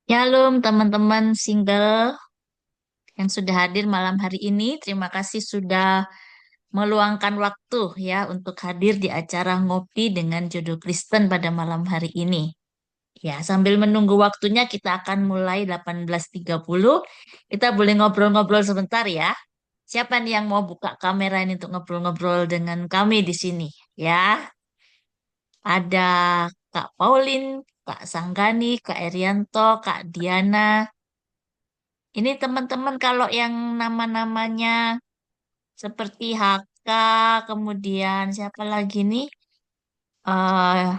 Shalom teman-teman single yang sudah hadir malam hari ini. Terima kasih sudah meluangkan waktu ya untuk hadir di acara ngopi dengan Jodoh Kristen pada malam hari ini. Ya, sambil menunggu waktunya kita akan mulai 18.30. Kita boleh ngobrol-ngobrol sebentar ya. Siapa nih yang mau buka kamera ini untuk ngobrol-ngobrol dengan kami di sini? Ya, ada Kak Pauline, Kak Sanggani, Kak Erianto, Kak Diana. Ini teman-teman kalau yang nama-namanya seperti HK, kemudian siapa lagi nih? eh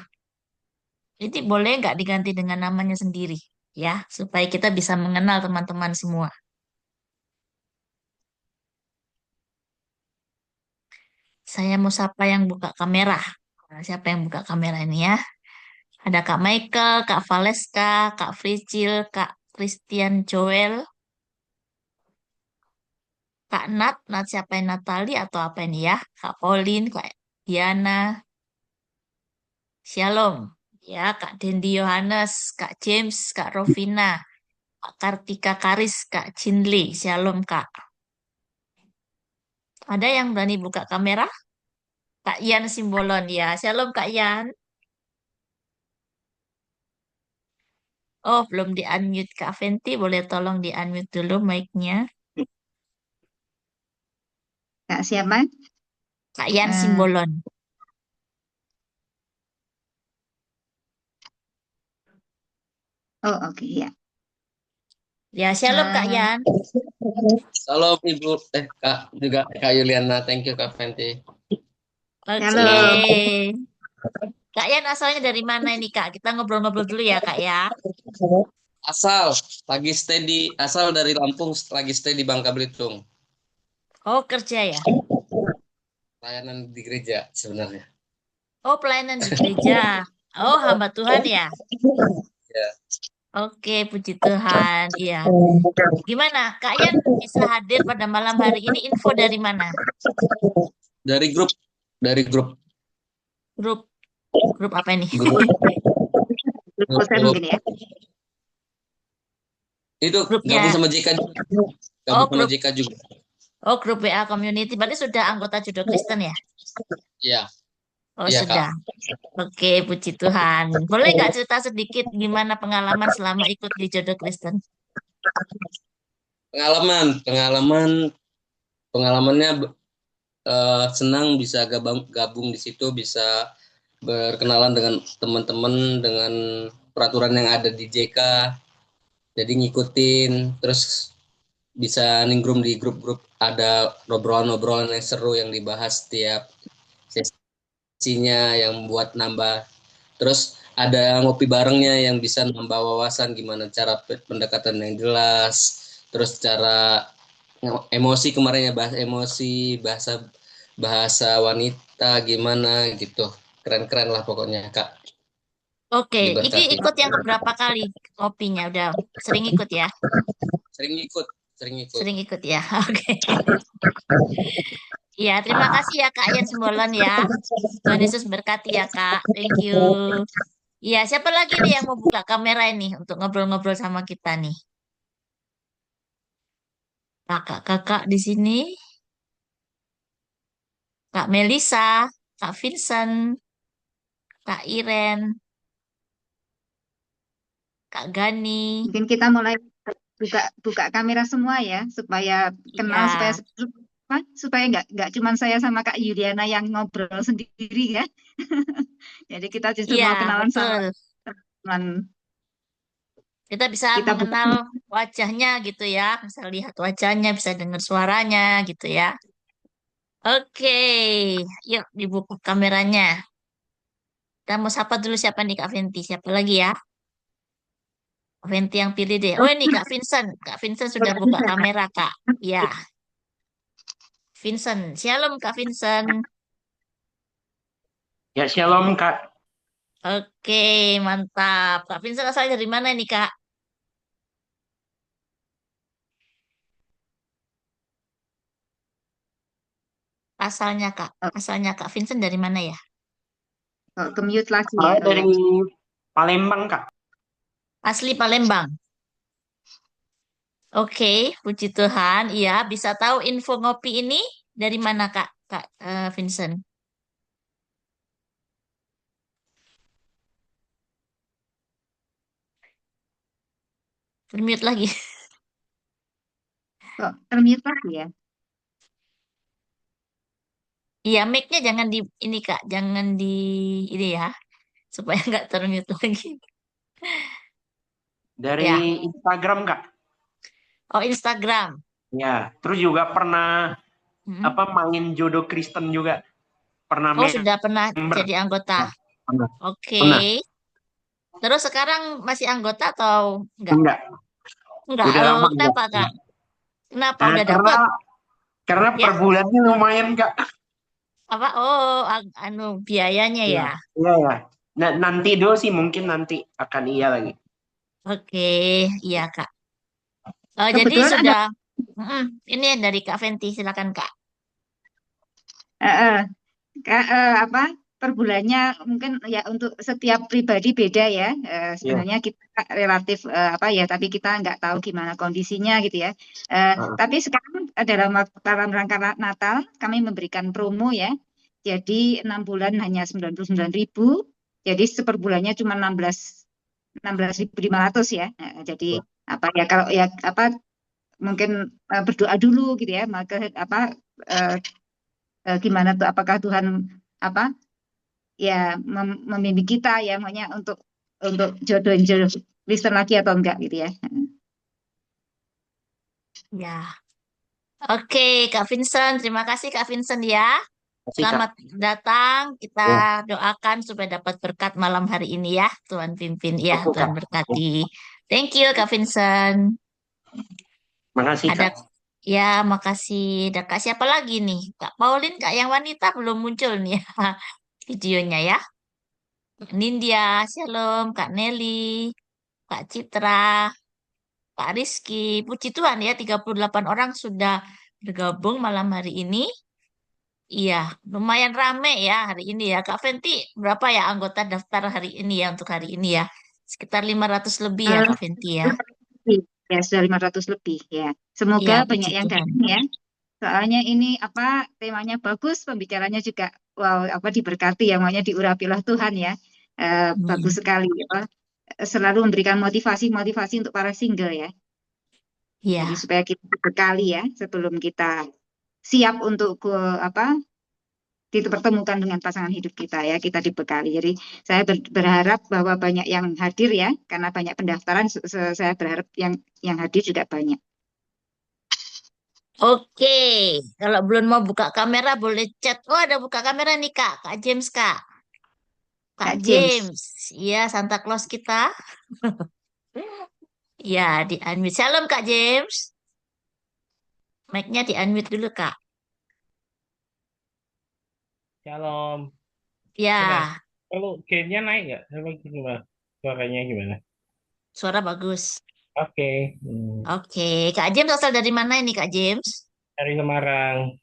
ini boleh nggak diganti dengan namanya sendiri ya, supaya kita bisa mengenal teman-teman semua. Saya mau sapa yang buka kamera. Nah, siapa yang buka kamera ini ya? Ada Kak Michael, Kak Valeska, Kak Fricil, Kak Christian Joel, Kak Nat siapa yang Natali atau apa ini ya? Kak Pauline, Kak Diana, Shalom. Ya, Kak Dendi Yohanes, Kak James, Kak Rovina, Kak Kartika Karis, Kak Cinli. Shalom, Kak. Ada yang berani buka kamera? Kak Yan Simbolon, ya. Shalom, Kak Yan. Oh, belum di-unmute, Kak Fenty. Boleh tolong di-unmute dulu mic-nya. Kak siapa? Kak Yan Eh, Simbolon. oh oke ya. Ya, Shalom, Kak Eh, Yan. Halo Ibu, Kak juga Kak Yuliana, thank you Kak Fenty. Oke. Senang. Kak Yan asalnya dari mana ini, Kak? Kita ngobrol-ngobrol dulu ya, Kak ya. Asal lagi stay di asal dari Lampung, lagi stay di Bangka Belitung. Oh, kerja ya. Layanan di gereja sebenarnya. Oh, pelayanan di gereja. Oh, hamba Tuhan ya. Ya. Oke, puji Tuhan. Iya. Gimana? Kak Yan bisa hadir pada malam hari ini info dari mana? Dari grup Grup grup apa ini? grup grup WhatsApp grup mungkin ya. itu gabung Grupnya. sama JK juga. Oh, Gabung sama grup. JK juga. Oh, grup WA community. Berarti sudah anggota Judo Kristen ya? Iya, Oh, iya Kak. sudah. Oke, puji Tuhan. Boleh nggak cerita sedikit gimana pengalaman selama ikut di Jodoh Kristen? Pengalamannya senang bisa gabung di situ, bisa berkenalan dengan teman-teman, dengan peraturan yang ada di JK. Jadi ngikutin, terus bisa ningrum di grup-grup, ada obrolan-obrolan yang seru yang dibahas setiap sesinya yang buat nambah. Terus ada ngopi barengnya yang bisa nambah wawasan gimana cara pendekatan yang jelas. Terus cara emosi, kemarin ya, bahas emosi, bahasa bahasa wanita gimana gitu. Keren-keren lah pokoknya Kak. Oke, ini Diberkati. ikut yang keberapa kali kopinya? Udah sering ikut ya? Sering ikut, sering ikut. Sering ikut ya? Oke. Iya, terima kasih ya Kak Yan Simbolon ya. Tuhan Yesus berkati ya Kak. Thank you. Iya, siapa lagi nih yang mau buka kamera ini untuk ngobrol-ngobrol sama kita nih? Kakak-kakak di sini, Kak Melisa, Kak Vincent, Kak Iren, Kak Gani. Mungkin kita mulai buka buka kamera semua ya supaya kenal Iya, supaya nggak cuman saya sama Kak Yuliana yang ngobrol sendiri ya. Jadi kita justru iya mau kenalan sama betul. teman Kita bisa kita buka. mengenal wajahnya gitu ya. Bisa lihat wajahnya, bisa dengar suaranya gitu ya. Oke, yuk dibuka kameranya. Kita mau sapa dulu siapa nih Kak Venti? Siapa lagi ya? Kak Venti yang pilih deh. Oh ini Kak Vincent. Kak Vincent sudah buka kamera Kak. Ya, Vincent. Shalom Kak Vincent. Ya, shalom Kak. Oke, mantap. Kak Vincent asalnya dari mana nih Kak? Asalnya Kak. Oh, Asalnya Kak Vincent dari mana ya? oh, ke mute lagi ya Saya kalau dari Palembang Kak. Asli Palembang. Oke, puji Tuhan. Iya, bisa tahu info ngopi ini dari mana, Kak? Kak Vincent. Bermute lagi. Kok termute lagi ya? Iya, mic-nya jangan di ini, Kak. Jangan di ini ya, supaya nggak termute lagi. Ya. Dari Instagram, Kak. Oh, Instagram. Ya, terus juga pernah Hmm. main Jodoh Kristen juga. Pernah Oh, sudah pernah member. jadi anggota. Ya, pernah. Oke. Pernah. Terus sekarang masih anggota atau enggak? Enggak, Enggak. udah lama enggak. Kenapa, Kak? Kenapa Nah, udah karena dapet? per Ya? bulannya lumayan, Kak. Apa? Oh, anu biayanya Iya, ya. iya, ya. Nah, nanti dulu sih mungkin nanti akan iya lagi. Oke, iya, Kak. Jadi Kebetulan ada sudah. Mm-mm. Ini dari Kak Venti, silakan, Kak. eh, eh, apa per bulannya mungkin ya untuk setiap pribadi beda ya. Iya. Sebenarnya kita relatif apa ya, tapi kita nggak tahu gimana kondisinya gitu ya. Heeh. Tapi sekarang dalam rangka Natal kami memberikan promo ya. Jadi 6 bulan hanya 99.000. Jadi seperbulannya cuma 16.500 ya. Jadi apa ya, kalau ya apa mungkin berdoa dulu gitu ya, maka apa eh, gimana tuh, apakah Tuhan apa ya membimbing kita ya, makanya untuk jodohin jodoh Kristen lagi atau enggak gitu ya. Ya. Oke, Kak Vincent. Terima kasih, Kak Vincent ya. Kasih, Kak. Selamat datang. Kita Ya, doakan supaya dapat berkat malam hari ini ya. Tuhan pimpin. Ya, oke, Tuhan Kak. Ya, berkati. Thank you, Kak Vincent. makasih, Ada, Kak. ya, makasih. Ada Kak siapa lagi nih? Kak Pauline, Kak yang wanita belum muncul nih ya. Videonya ya. Nindya, Shalom, Kak Nelly, Kak Citra, Kak Rizky. Puji Tuhan ya, 38 orang sudah bergabung malam hari ini. Iya, lumayan rame ya hari ini ya. Kak Venti, berapa ya anggota daftar hari ini ya untuk hari ini ya? Sekitar 500 lebih ya Eh, Kak Venti ya. ya sudah 500 lebih ya. Semoga Iya, banyak puji yang Tuhan. datang ya. Soalnya ini apa, temanya bagus, pembicaranya juga wow, apa diberkati ya, makanya diurapilah Tuhan ya. Bagus Amin. sekali apa, selalu memberikan motivasi untuk para single ya. Jadi Iya, supaya kita bekali ya sebelum kita siap untuk apa dipertemukan dengan pasangan hidup kita ya, kita dibekali. Jadi saya berharap bahwa banyak yang hadir ya, karena banyak pendaftaran. Saya berharap yang hadir juga banyak. oke. Kalau belum mau buka kamera boleh chat. Oh, ada buka kamera nih Kak. Kak James Kak. Kak Kak James. James. Iya, Santa Claus kita. Iya, di unmute. Shalom Kak James. Mic-nya di unmute dulu Kak. Shalom. Gimana? Ya, Perlu gainnya naik nggak? Apa gimana? Suaranya gimana? suara bagus. Oke. Oke, Kak James asal dari mana ini Kak James? Dari Semarang.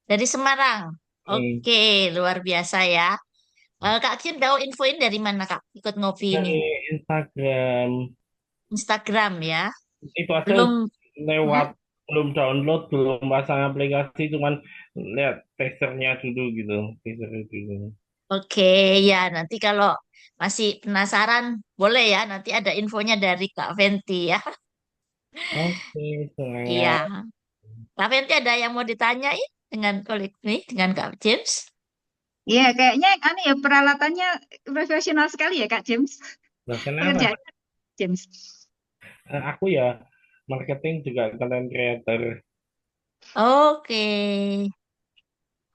Dari Semarang. Hmm. Oke, luar biasa ya. Kak Kim tahu infoin dari mana Kak? Ikut ngopi ini. Dari Instagram. Instagram ya. Itu aja Belum. Hmm? lewat, belum download, belum pasang aplikasi, cuman lihat teasernya dulu gitu. Teaser dulu. Oke, ya nanti kalau masih penasaran boleh ya. Nanti ada infonya dari Kak Venti ya. Oke, Iya. semangat. Kak Venti ada yang mau ditanyain dengan kolik nih dengan Kak James? Iya, kayaknya aneh ya, peralatannya profesional sekali ya Kak James. Nah, kenapa? Pekerjaan James. Aku ya marketing juga content creator. Oke.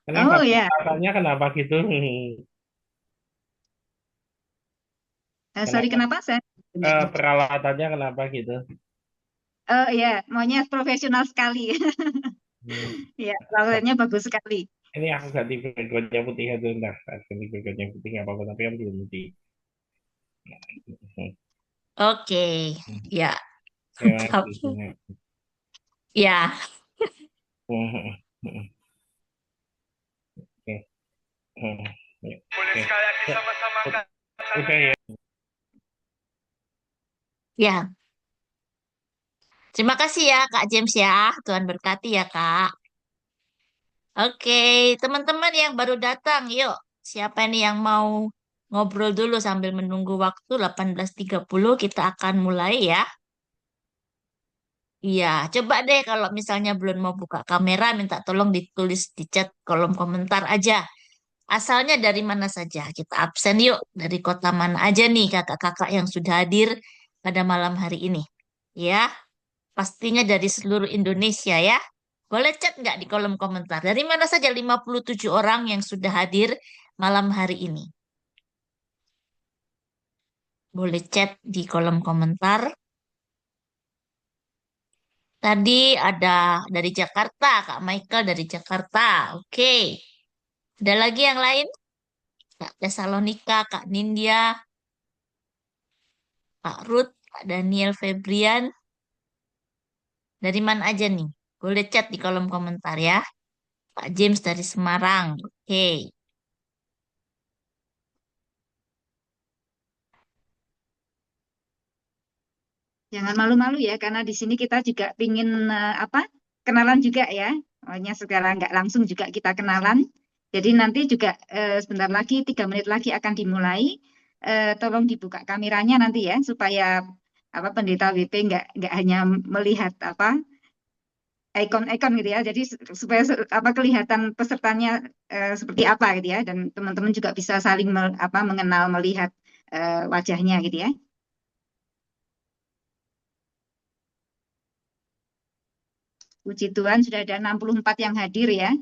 Kenapa? Oh ya, Alasannya kenapa gitu? sorry Kenapa? kenapa saya? Peralatannya kenapa gitu? Oh ya, maunya profesional sekali. Hmm. Ya, peralatannya bagus sekali. Ini aku ganti backgroundnya putih aja ntar. Aku ganti backgroundnya putih nggak apa-apa, tapi yang belum putih. Oke. Ya. Terima Mantap. kasih. Ya. Oke. Boleh sekali lagi sama-sama kan? Udah ya. Ya. Terima kasih ya Kak James ya. Tuhan berkati ya Kak. Oke, teman-teman yang baru datang, yuk. Siapa nih yang mau ngobrol dulu sambil menunggu waktu 18.30 kita akan mulai ya. Iya, coba deh kalau misalnya belum mau buka kamera, minta tolong ditulis di chat kolom komentar aja. Asalnya dari mana saja? Kita absen yuk. Dari kota mana aja nih kakak-kakak yang sudah hadir pada malam hari ini. Ya, pastinya dari seluruh Indonesia ya. Boleh chat nggak di kolom komentar? Dari mana saja 57 orang yang sudah hadir malam hari ini? Boleh chat di kolom komentar. Tadi ada dari Jakarta, Kak Michael dari Jakarta. Oke. Ada lagi yang lain? Kak Tesalonika, Kak Nindya, Kak Ruth, Kak Daniel Febrian. Dari mana aja nih? Boleh chat di kolom komentar ya. Pak James dari Semarang. Oke. Jangan malu-malu ya, karena di sini kita juga pingin apa kenalan juga ya. Hanya sekarang nggak langsung juga kita kenalan. Jadi nanti juga sebentar lagi, 3 menit lagi akan dimulai. Tolong dibuka kameranya nanti ya, supaya apa pendeta WP nggak hanya melihat apa ikon-ikon gitu ya. Jadi supaya apa kelihatan pesertanya seperti apa gitu ya, dan teman-teman juga bisa saling apa mengenal melihat wajahnya gitu ya. Puji Tuhan sudah ada 64 yang hadir ya.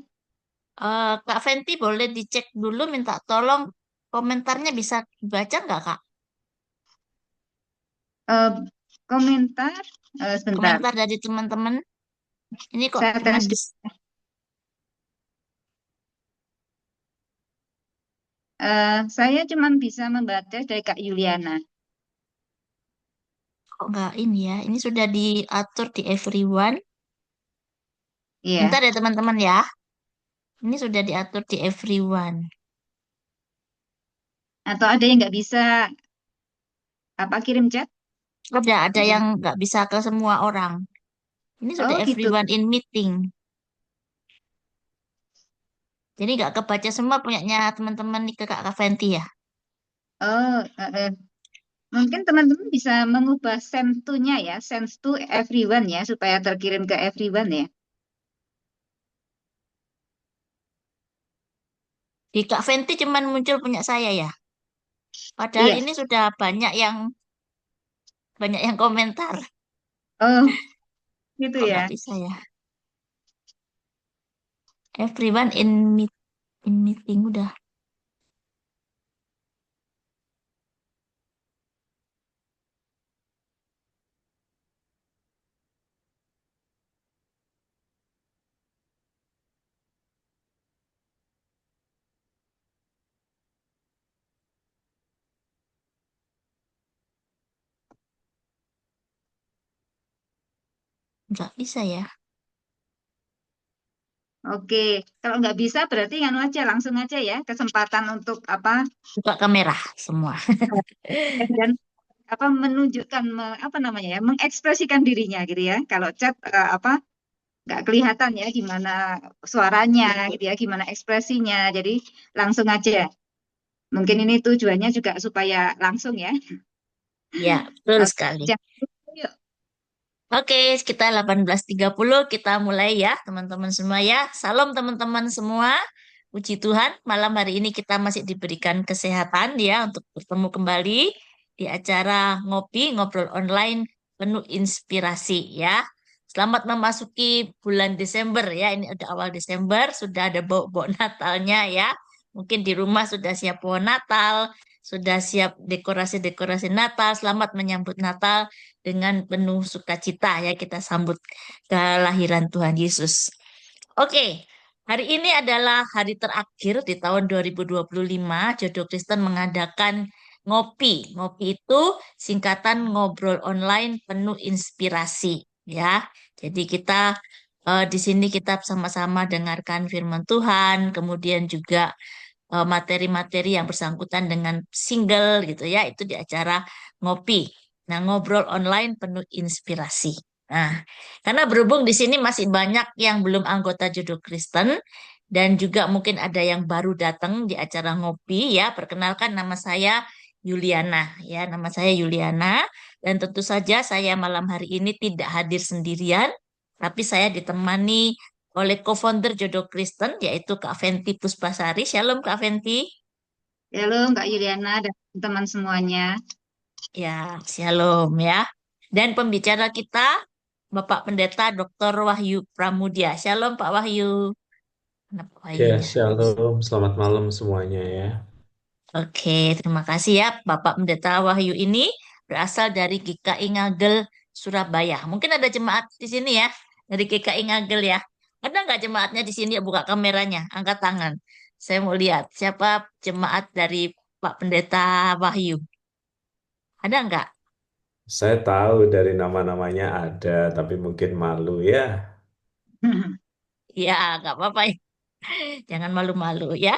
Kak Fenty boleh dicek dulu minta tolong komentarnya bisa dibaca nggak Kak? Eh, komentar sebentar, Komentar dari teman-teman. Ini kok saya cuma tes dulu. bisa, Saya cuma bisa membaca dari Kak Yuliana. kok nggak ini ya. Ini sudah diatur di everyone. Iya. Bentar ya teman-teman ya. Ini sudah diatur di everyone. Atau ada yang nggak bisa apa kirim chat? Ada Mungkin. yang nggak bisa ke semua orang. Ini sudah Oh gitu. everyone in meeting. Jadi nggak kebaca semua punyanya teman-teman nih ke Kak Fenty ya. Oh, mungkin teman-teman bisa mengubah send to-nya ya, send to everyone ya, supaya terkirim ke everyone ya. Di Kak Fenty cuman muncul punya saya ya. Padahal Iya. ini sudah banyak yang komentar. Oh, gitu Kok ya. nggak bisa ya? Everyone in meeting udah nggak bisa ya. Oke, kalau nggak bisa berarti nganu aja, langsung aja ya, kesempatan untuk apa Buka kamera semua. dan apa menunjukkan apa namanya ya, mengekspresikan dirinya gitu ya. Kalau chat apa nggak kelihatan ya gimana suaranya gitu ya, gimana ekspresinya. Jadi langsung aja. Mungkin ini tujuannya juga supaya langsung ya. Ya, betul Oke, sekali. yuk. Oke, sekitar 18.30 kita mulai ya, teman-teman semua ya. Salam teman-teman semua. Puji Tuhan, malam hari ini kita masih diberikan kesehatan ya untuk bertemu kembali di acara ngopi, ngobrol online penuh inspirasi ya. Selamat memasuki bulan Desember ya. Ini udah awal Desember, sudah ada bau-bau Natalnya ya. Mungkin di rumah sudah siap pohon Natal, sudah siap dekorasi-dekorasi Natal. Selamat menyambut Natal dengan penuh sukacita ya kita sambut kelahiran Tuhan Yesus. Oke, hari ini adalah hari terakhir di tahun 2025. Jodoh Kristen mengadakan ngopi. Ngopi itu singkatan ngobrol online penuh inspirasi ya. Jadi kita di sini kita sama-sama dengarkan firman Tuhan, kemudian juga materi-materi yang bersangkutan dengan single gitu ya, itu di acara ngopi. Nah, ngobrol online penuh inspirasi. Nah, karena berhubung di sini masih banyak yang belum anggota Jodoh Kristen dan juga mungkin ada yang baru datang di acara ngopi ya, perkenalkan nama saya Yuliana ya, nama saya Yuliana dan tentu saja saya malam hari ini tidak hadir sendirian, tapi saya ditemani oleh co-founder Jodoh Kristen yaitu Kak Venti Puspasari. Shalom Kak Venti. Halo Kak Yuliana dan teman semuanya. Ya, shalom ya. Dan pembicara kita Bapak Pendeta Dr. Wahyu Pramudia. Shalom Pak Wahyu. Mana Pak Ya, Wahyunya? shalom. Selamat malam semuanya ya. Oke, terima kasih ya Bapak Pendeta Wahyu ini berasal dari GKI Ngagel, Surabaya. Mungkin ada jemaat di sini ya, dari GKI Ngagel ya. Ada nggak jemaatnya di sini? Buka kameranya, angkat tangan. Saya mau lihat siapa jemaat dari Pak Pendeta Wahyu. Ada nggak? Saya tahu dari nama-namanya ada, tapi mungkin malu ya. Ya, nggak apa-apa ya. Jangan malu-malu ya.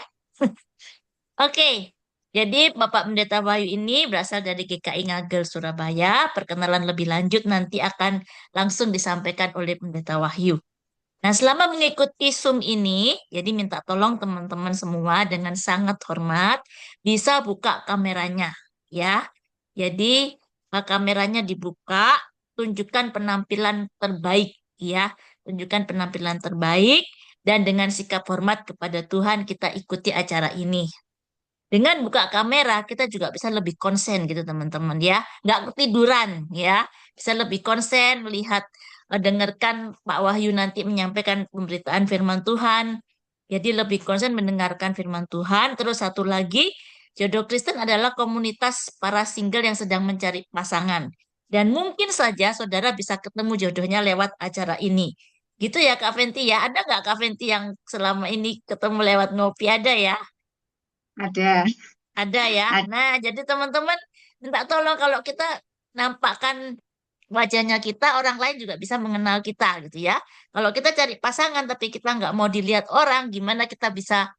Oke, jadi Bapak Pendeta Wahyu ini berasal dari GKI Ngagel, Surabaya. Perkenalan lebih lanjut nanti akan langsung disampaikan oleh Pendeta Wahyu. Nah, selama mengikuti Zoom ini, jadi minta tolong teman-teman semua dengan sangat hormat bisa buka kameranya, ya. Jadi kameranya dibuka, tunjukkan penampilan terbaik, ya. Tunjukkan penampilan terbaik dan dengan sikap hormat kepada Tuhan kita ikuti acara ini. Dengan buka kamera, kita juga bisa lebih konsen gitu teman-teman ya. Nggak ketiduran ya. Bisa lebih konsen melihat, dengarkan Pak Wahyu nanti menyampaikan pemberitaan firman Tuhan. Jadi lebih konsen mendengarkan firman Tuhan. Terus satu lagi, Jodoh Kristen adalah komunitas para single yang sedang mencari pasangan. Dan mungkin saja saudara bisa ketemu jodohnya lewat acara ini. Gitu ya Kak Venti ya. Ada nggak Kak Venti yang selama ini ketemu lewat ngopi? Ada ya? Ada. Ada ya. Ad- Nah, jadi teman-teman minta tolong kalau kita nampakkan wajahnya kita, orang lain juga bisa mengenal kita gitu ya. Kalau kita cari pasangan tapi kita nggak mau dilihat orang, gimana kita bisa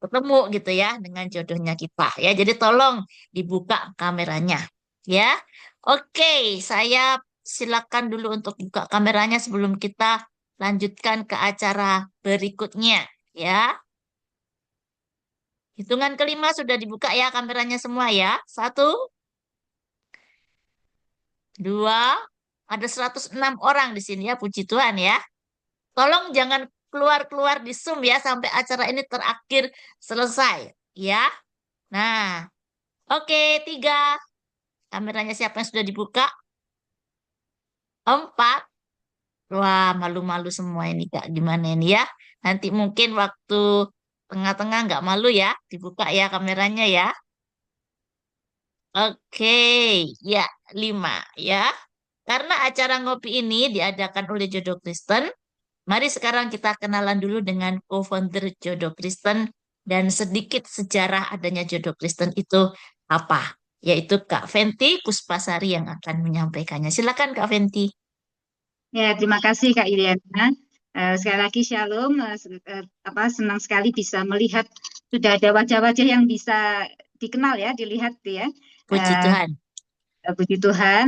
ketemu gitu ya dengan jodohnya kita ya. Jadi tolong dibuka kameranya ya. Oke, saya silakan dulu untuk buka kameranya sebelum kita lanjutkan ke acara berikutnya ya. Hitungan kelima sudah dibuka ya kameranya semua ya. Satu, dua, ada 106 orang di sini ya, puji Tuhan ya. Tolong jangan keluar-keluar di Zoom ya sampai acara ini terakhir selesai ya. Nah, oke, tiga. Kameranya siapa yang sudah dibuka? Empat. Wah, malu-malu semua ini Kak. Gimana ini ya? Nanti mungkin waktu tengah-tengah nggak malu ya, dibuka ya kameranya ya. Oke, ya, lima ya. Karena acara ngopi ini diadakan oleh Jodoh Kristen, mari sekarang kita kenalan dulu dengan co-founder Jodoh Kristen dan sedikit sejarah adanya Jodoh Kristen itu apa, yaitu Kak Venti Puspasari yang akan menyampaikannya. Silakan Kak Venti. Ya, terima kasih Kak Yuliana. Sekali lagi shalom. Senang sekali bisa melihat sudah ada wajah-wajah yang bisa dikenal ya, dilihat ya. Puji Eh, Tuhan. Puji Tuhan.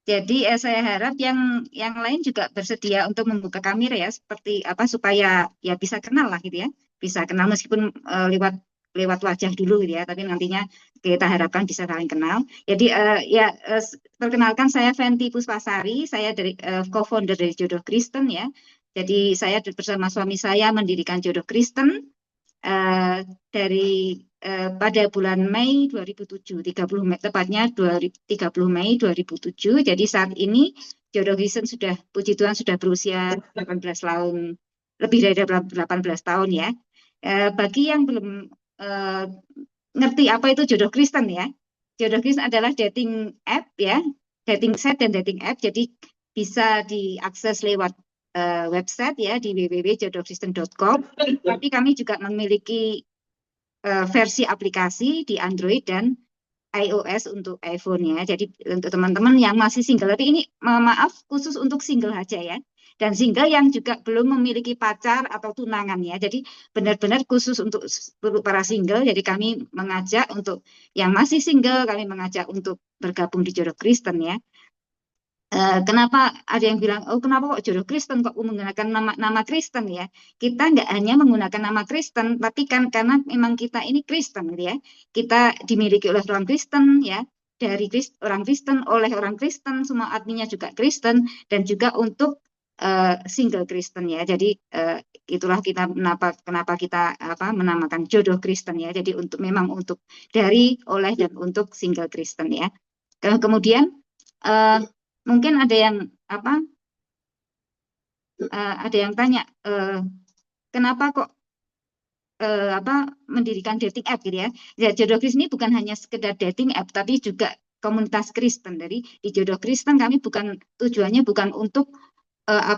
Jadi saya harap yang lain juga bersedia untuk membuka kamera ya, seperti apa supaya ya bisa kenal lah gitu ya, bisa kenal meskipun lewat lewat wajah dulu gitu ya, tapi nantinya kita harapkan bisa saling kenal. Jadi perkenalkan saya Venti Puspasari, saya dari co-founder dari Jodoh Kristen ya. Jadi saya bersama suami saya mendirikan Jodoh Kristen eh, dari pada bulan Mei 2007, 30 Mei, tepatnya 30 Mei 2007. Jadi saat ini Jodoh Kristen sudah, puji Tuhan sudah berusia 18 tahun, lebih dari 18 tahun ya. Bagi yang belum eh, ngerti apa itu Jodoh Kristen ya, Jodoh Kristen adalah dating app ya, dating site dan dating app. Jadi bisa diakses lewat website ya di www.jodohkristen.com. Tapi kami juga memiliki versi aplikasi di Android dan iOS untuk iPhone ya. Jadi untuk teman-teman yang masih single, tapi ini maaf khusus untuk single aja ya. Dan single yang juga belum memiliki pacar atau tunangan ya. Jadi benar-benar khusus untuk para single. Jadi kami mengajak untuk yang masih single, kami mengajak untuk bergabung di Jodoh Kristen ya. Kenapa ada yang bilang, oh kenapa kok jodoh Kristen kok menggunakan nama Kristen ya? Kita nggak hanya menggunakan nama Kristen, tapi kan karena memang kita ini Kristen gitu ya. Kita dimiliki oleh orang Kristen ya, dari orang Kristen, oleh orang Kristen, semua adminnya juga Kristen, dan juga untuk single Kristen ya. Jadi itulah kita kenapa kita menamakan jodoh Kristen ya. Jadi memang untuk dari, oleh, dan untuk single Kristen ya. Kemudian eh, mungkin ada yang tanya, kenapa kok mendirikan dating app gitu ya. Ya, Jodoh Kristen ini bukan hanya sekedar dating app, tapi juga komunitas Kristen. Dari di Jodoh Kristen kami tujuannya bukan untuk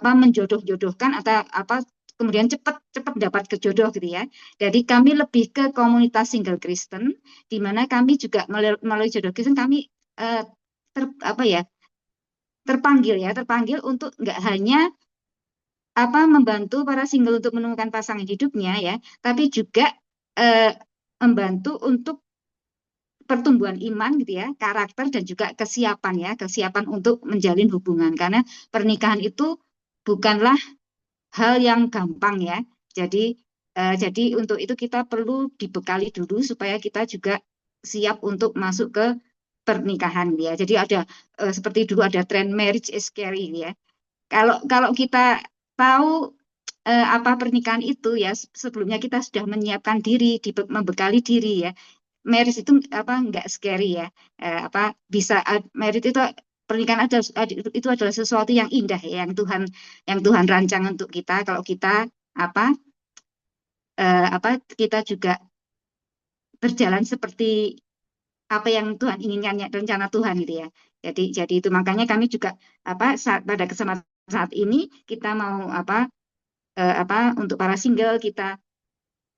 menjodoh-jodohkan atau kemudian cepat dapat ke jodoh gitu ya. Jadi kami lebih ke komunitas single Kristen, di mana kami juga melalui Jodoh Kristen kami terpanggil untuk nggak hanya membantu para single untuk menemukan pasangan hidupnya ya, tapi juga membantu untuk pertumbuhan iman gitu ya, karakter dan juga kesiapan untuk menjalin hubungan, karena pernikahan itu bukanlah hal yang gampang ya. Jadi untuk itu kita perlu dibekali dulu supaya kita juga siap untuk masuk ke pernikahan ya. Jadi ada seperti dulu ada tren marriage is scary ya. Kalau kita tahu apa pernikahan itu ya, sebelumnya kita sudah menyiapkan diri, membekali diri ya. Marriage itu nggak scary ya. Bisa marriage itu pernikahan itu adalah sesuatu yang indah ya, yang Tuhan rancang untuk kita. Kalau kita kita juga berjalan seperti apa yang Tuhan inginkan, rencana Tuhan gitu ya. Jadi itu makanya kami juga pada kesempatan saat ini kita mau untuk para single kita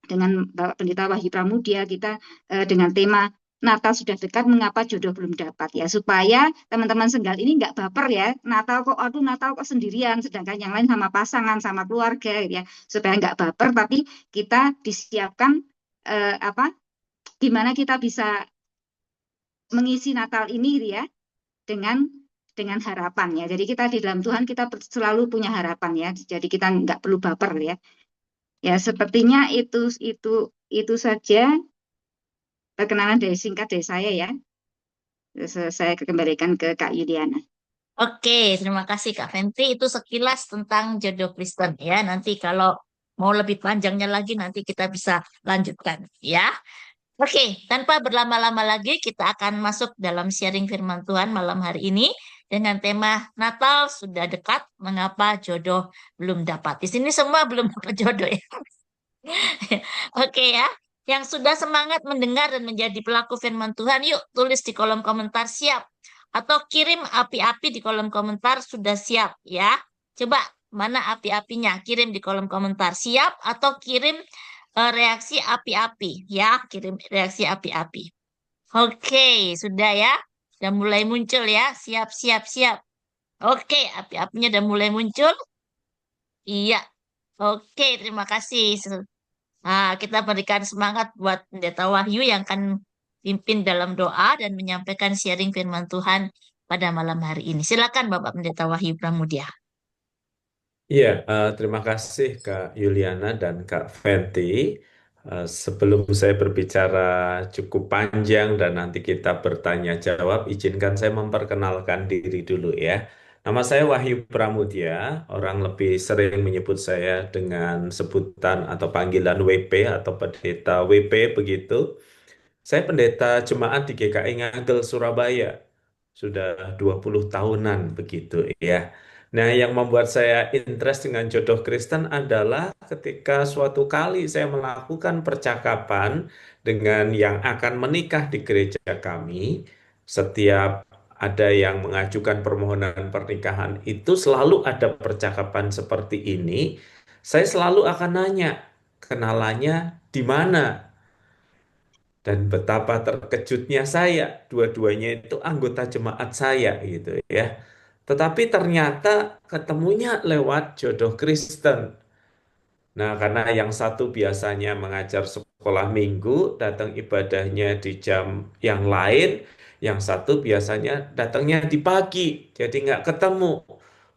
dengan Bapak Pendeta Wahyu Pramudia, kita dengan tema Natal sudah dekat, mengapa jodoh belum dapat ya, supaya teman-teman single ini nggak baper ya, Natal kok sendirian, sedangkan yang lain sama pasangan, sama keluarga gitu ya, supaya nggak baper, tapi kita disiapkan gimana kita bisa mengisi Natal ini gitu ya, dengan harapan ya. Jadi kita di dalam Tuhan kita selalu punya harapan ya. Jadi kita nggak perlu baper ya. Ya sepertinya itu saja perkenalan singkat dari saya ya. Saya kembalikan ke Kak Yuliana. Oke, terima kasih Kak Fenty. Itu sekilas tentang jodoh Kristen ya. Nanti kalau mau lebih panjangnya lagi nanti kita bisa lanjutkan ya. Oke, tanpa berlama-lama lagi kita akan masuk dalam sharing firman Tuhan malam hari ini dengan tema Natal sudah dekat, mengapa jodoh belum dapat. Di sini semua belum dapat jodoh ya. Oke ya. Yang sudah semangat mendengar dan menjadi pelaku firman Tuhan, yuk tulis di kolom komentar siap. Atau kirim api-api di kolom komentar sudah siap ya. Coba mana api-apinya? Kirim di kolom komentar siap atau kirim reaksi api-api ya. Kirim reaksi api-api. Oke, sudah ya. Sudah mulai muncul ya. Siap, siap, siap. Oke, api-apinya udah mulai muncul. Iya. Oke, terima kasih. Nah, kita berikan semangat buat Pendeta Wahyu yang akan pimpin dalam doa dan menyampaikan sharing firman Tuhan pada malam hari ini. Silakan Bapak Pendeta Wahyu Pramudia. Iya, terima kasih Kak Yuliana dan Kak Fenty. Sebelum saya berbicara cukup panjang dan nanti kita bertanya jawab, izinkan saya memperkenalkan diri dulu ya. Nama saya Wahyu Pramudia, orang lebih sering menyebut saya dengan sebutan atau panggilan WP atau pendeta WP begitu. Saya pendeta jemaat di GKI Ngagel Surabaya. Sudah 20 tahunan begitu ya. Nah, yang membuat saya interest dengan jodoh Kristen adalah ketika suatu kali saya melakukan percakapan dengan yang akan menikah di gereja kami, setiap ada yang mengajukan permohonan pernikahan itu selalu ada percakapan seperti ini. Saya selalu akan nanya, kenalannya di mana? Dan betapa terkejutnya saya, dua-duanya itu anggota jemaat saya gitu ya. Tetapi ternyata ketemunya lewat jodoh Kristen. Nah, karena yang satu biasanya mengajar sekolah minggu, datang ibadahnya di jam yang lain, Yang satu biasanya datangnya di pagi, jadi nggak ketemu.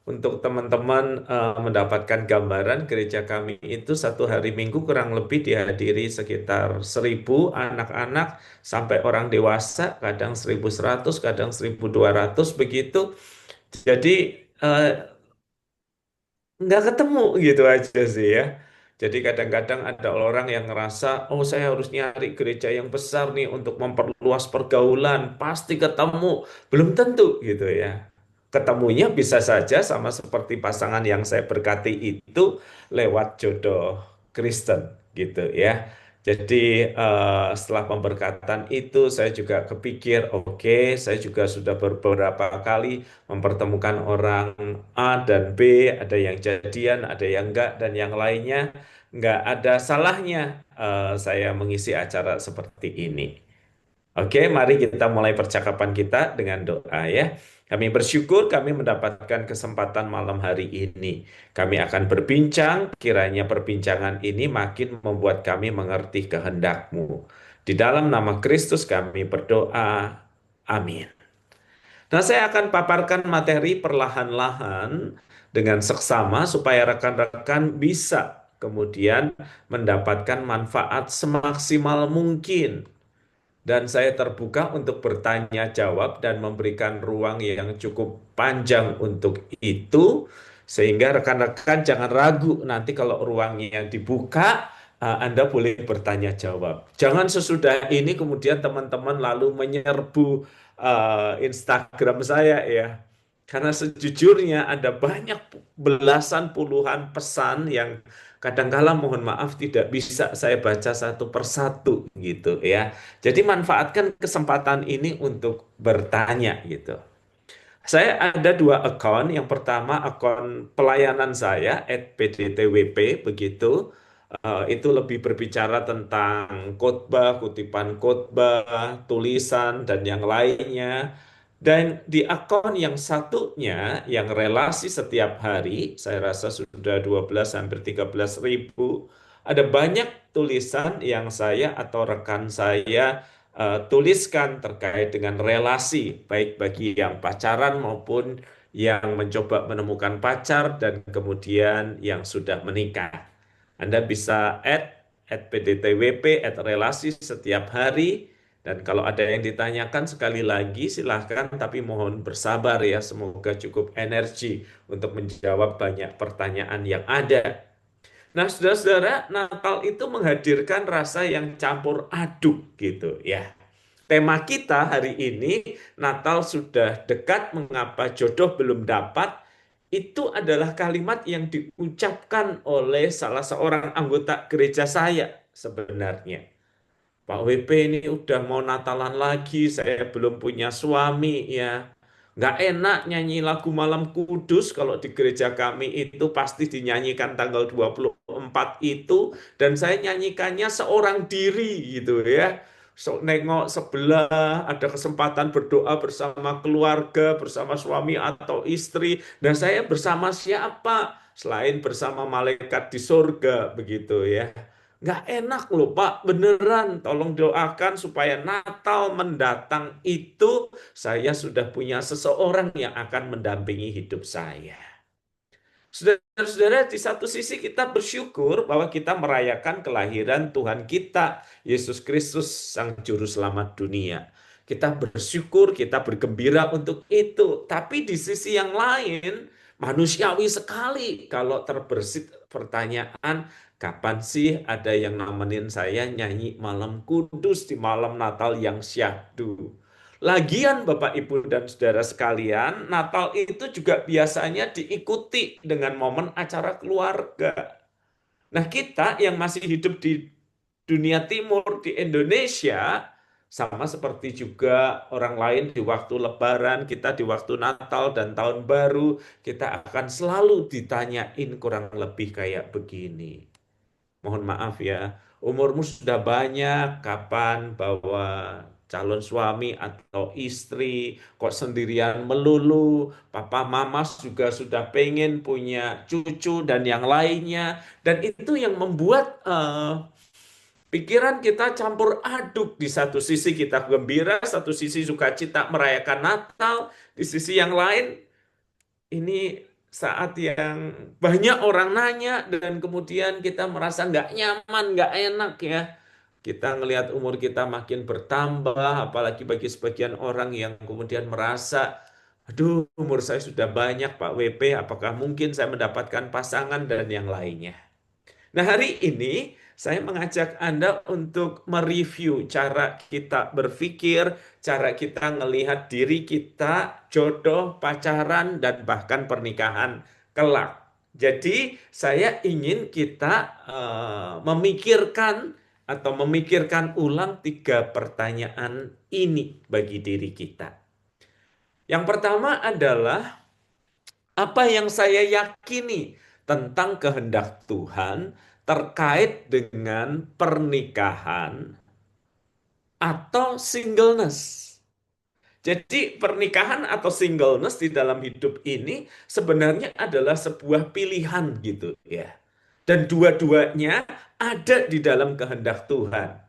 Untuk teman-teman mendapatkan gambaran, gereja kami itu satu hari Minggu kurang lebih dihadiri sekitar 1.000 anak-anak sampai orang dewasa, kadang 1.100, kadang 1.200 begitu. Jadi eh, nggak ketemu gitu aja sih ya. Jadi kadang-kadang ada orang yang ngerasa, oh saya harus nyari gereja yang besar nih untuk memperluas pergaulan, pasti ketemu. Belum tentu gitu ya. Ketemunya bisa saja sama seperti pasangan yang saya berkati itu lewat jodoh Kristen gitu ya. Jadi setelah pemberkatan itu saya juga kepikir, oke, saya juga sudah beberapa kali mempertemukan orang A dan B, ada yang jadian, ada yang enggak, dan yang lainnya. Enggak ada salahnya saya mengisi acara seperti ini. Oke, mari kita mulai percakapan kita dengan doa ya. Kami bersyukur kami mendapatkan kesempatan malam hari ini. Kami akan berbincang, kiranya perbincangan ini makin membuat kami mengerti kehendak-Mu. Di dalam nama Kristus kami berdoa. Amin. Nah, saya akan paparkan materi perlahan-lahan dengan seksama supaya rekan-rekan bisa kemudian mendapatkan manfaat semaksimal mungkin. Dan saya terbuka untuk bertanya jawab dan memberikan ruang yang cukup panjang untuk itu, sehingga rekan-rekan jangan ragu nanti kalau ruangnya dibuka, Anda boleh bertanya jawab. Jangan sesudah ini kemudian teman-teman lalu menyerbu Instagram saya ya. Karena sejujurnya ada banyak belasan puluhan pesan yang kadangkala mohon maaf tidak bisa saya baca satu persatu gitu ya. Jadi manfaatkan kesempatan ini untuk bertanya gitu. Saya ada dua akun. Yang pertama akun pelayanan saya @pdtwp begitu. Itu lebih berbicara tentang khotbah, kutipan khotbah, tulisan dan yang lainnya. Dan di akun yang satunya yang relasi setiap hari, saya rasa sudah 12 hampir 13 ribu, ada banyak tulisan yang saya atau rekan saya tuliskan terkait dengan relasi, baik bagi yang pacaran maupun yang mencoba menemukan pacar dan kemudian yang sudah menikah. Anda bisa @pdtwp, relasi setiap hari. Dan kalau ada yang ditanyakan sekali lagi silahkan, tapi mohon bersabar ya, semoga cukup energi untuk menjawab banyak pertanyaan yang ada. Nah, saudara-saudara, Natal itu menghadirkan rasa yang campur aduk gitu ya. Tema kita hari ini, Natal sudah dekat, mengapa jodoh belum dapat, itu adalah kalimat yang diucapkan oleh salah seorang anggota gereja saya sebenarnya. Pak WP ini udah mau Natalan lagi, saya belum punya suami ya. Nggak enak nyanyi lagu Malam Kudus kalau di gereja kami itu pasti dinyanyikan tanggal 24 itu. Dan saya nyanyikannya seorang diri gitu ya. Nengok sebelah, ada kesempatan berdoa bersama keluarga, bersama suami atau istri. Dan saya bersama siapa? Selain bersama malaikat di surga begitu ya. Nggak enak loh Pak, beneran. Tolong doakan supaya Natal mendatang itu saya sudah punya seseorang yang akan mendampingi hidup saya. Saudara-saudara, di satu sisi kita bersyukur bahwa kita merayakan kelahiran Tuhan kita, Yesus Kristus, Sang Juru Selamat dunia. Kita bersyukur, kita bergembira untuk itu. Tapi di sisi yang lain, manusiawi sekali kalau terbersit pertanyaan, kapan sih ada yang nemenin saya nyanyi Malam Kudus di malam Natal yang syahdu? Lagian Bapak Ibu dan Saudara sekalian, Natal itu juga biasanya diikuti dengan momen acara keluarga. Nah, kita yang masih hidup di dunia timur, di Indonesia, sama seperti juga orang lain di waktu Lebaran, kita di waktu Natal dan Tahun Baru, kita akan selalu ditanyain kurang lebih kayak begini. Mohon maaf ya, umurmu sudah banyak, kapan bawa calon suami atau istri, kok sendirian melulu, papa mama juga sudah pengen punya cucu dan yang lainnya. Dan itu yang membuat Pikiran kita campur aduk. Di satu sisi kita gembira, satu sisi sukacita merayakan Natal, di sisi yang lain ini saat yang banyak orang nanya dan kemudian kita merasa nggak nyaman, nggak enak ya. Kita ngelihat umur kita makin bertambah, apalagi bagi sebagian orang yang kemudian merasa, aduh umur saya sudah banyak Pak WP, apakah mungkin saya mendapatkan pasangan dan yang lainnya. Nah, hari ini saya mengajak Anda untuk mereview cara kita berpikir, cara kita melihat diri kita, jodoh, pacaran, dan bahkan pernikahan kelak. Jadi, saya ingin kita memikirkan atau memikirkan ulang 3 pertanyaan ini bagi diri kita. Yang pertama adalah, apa yang saya yakini tentang kehendak Tuhan terkait dengan pernikahan atau singleness. Jadi pernikahan atau singleness di dalam hidup ini sebenarnya adalah sebuah pilihan gitu ya. Dan dua-duanya ada di dalam kehendak Tuhan.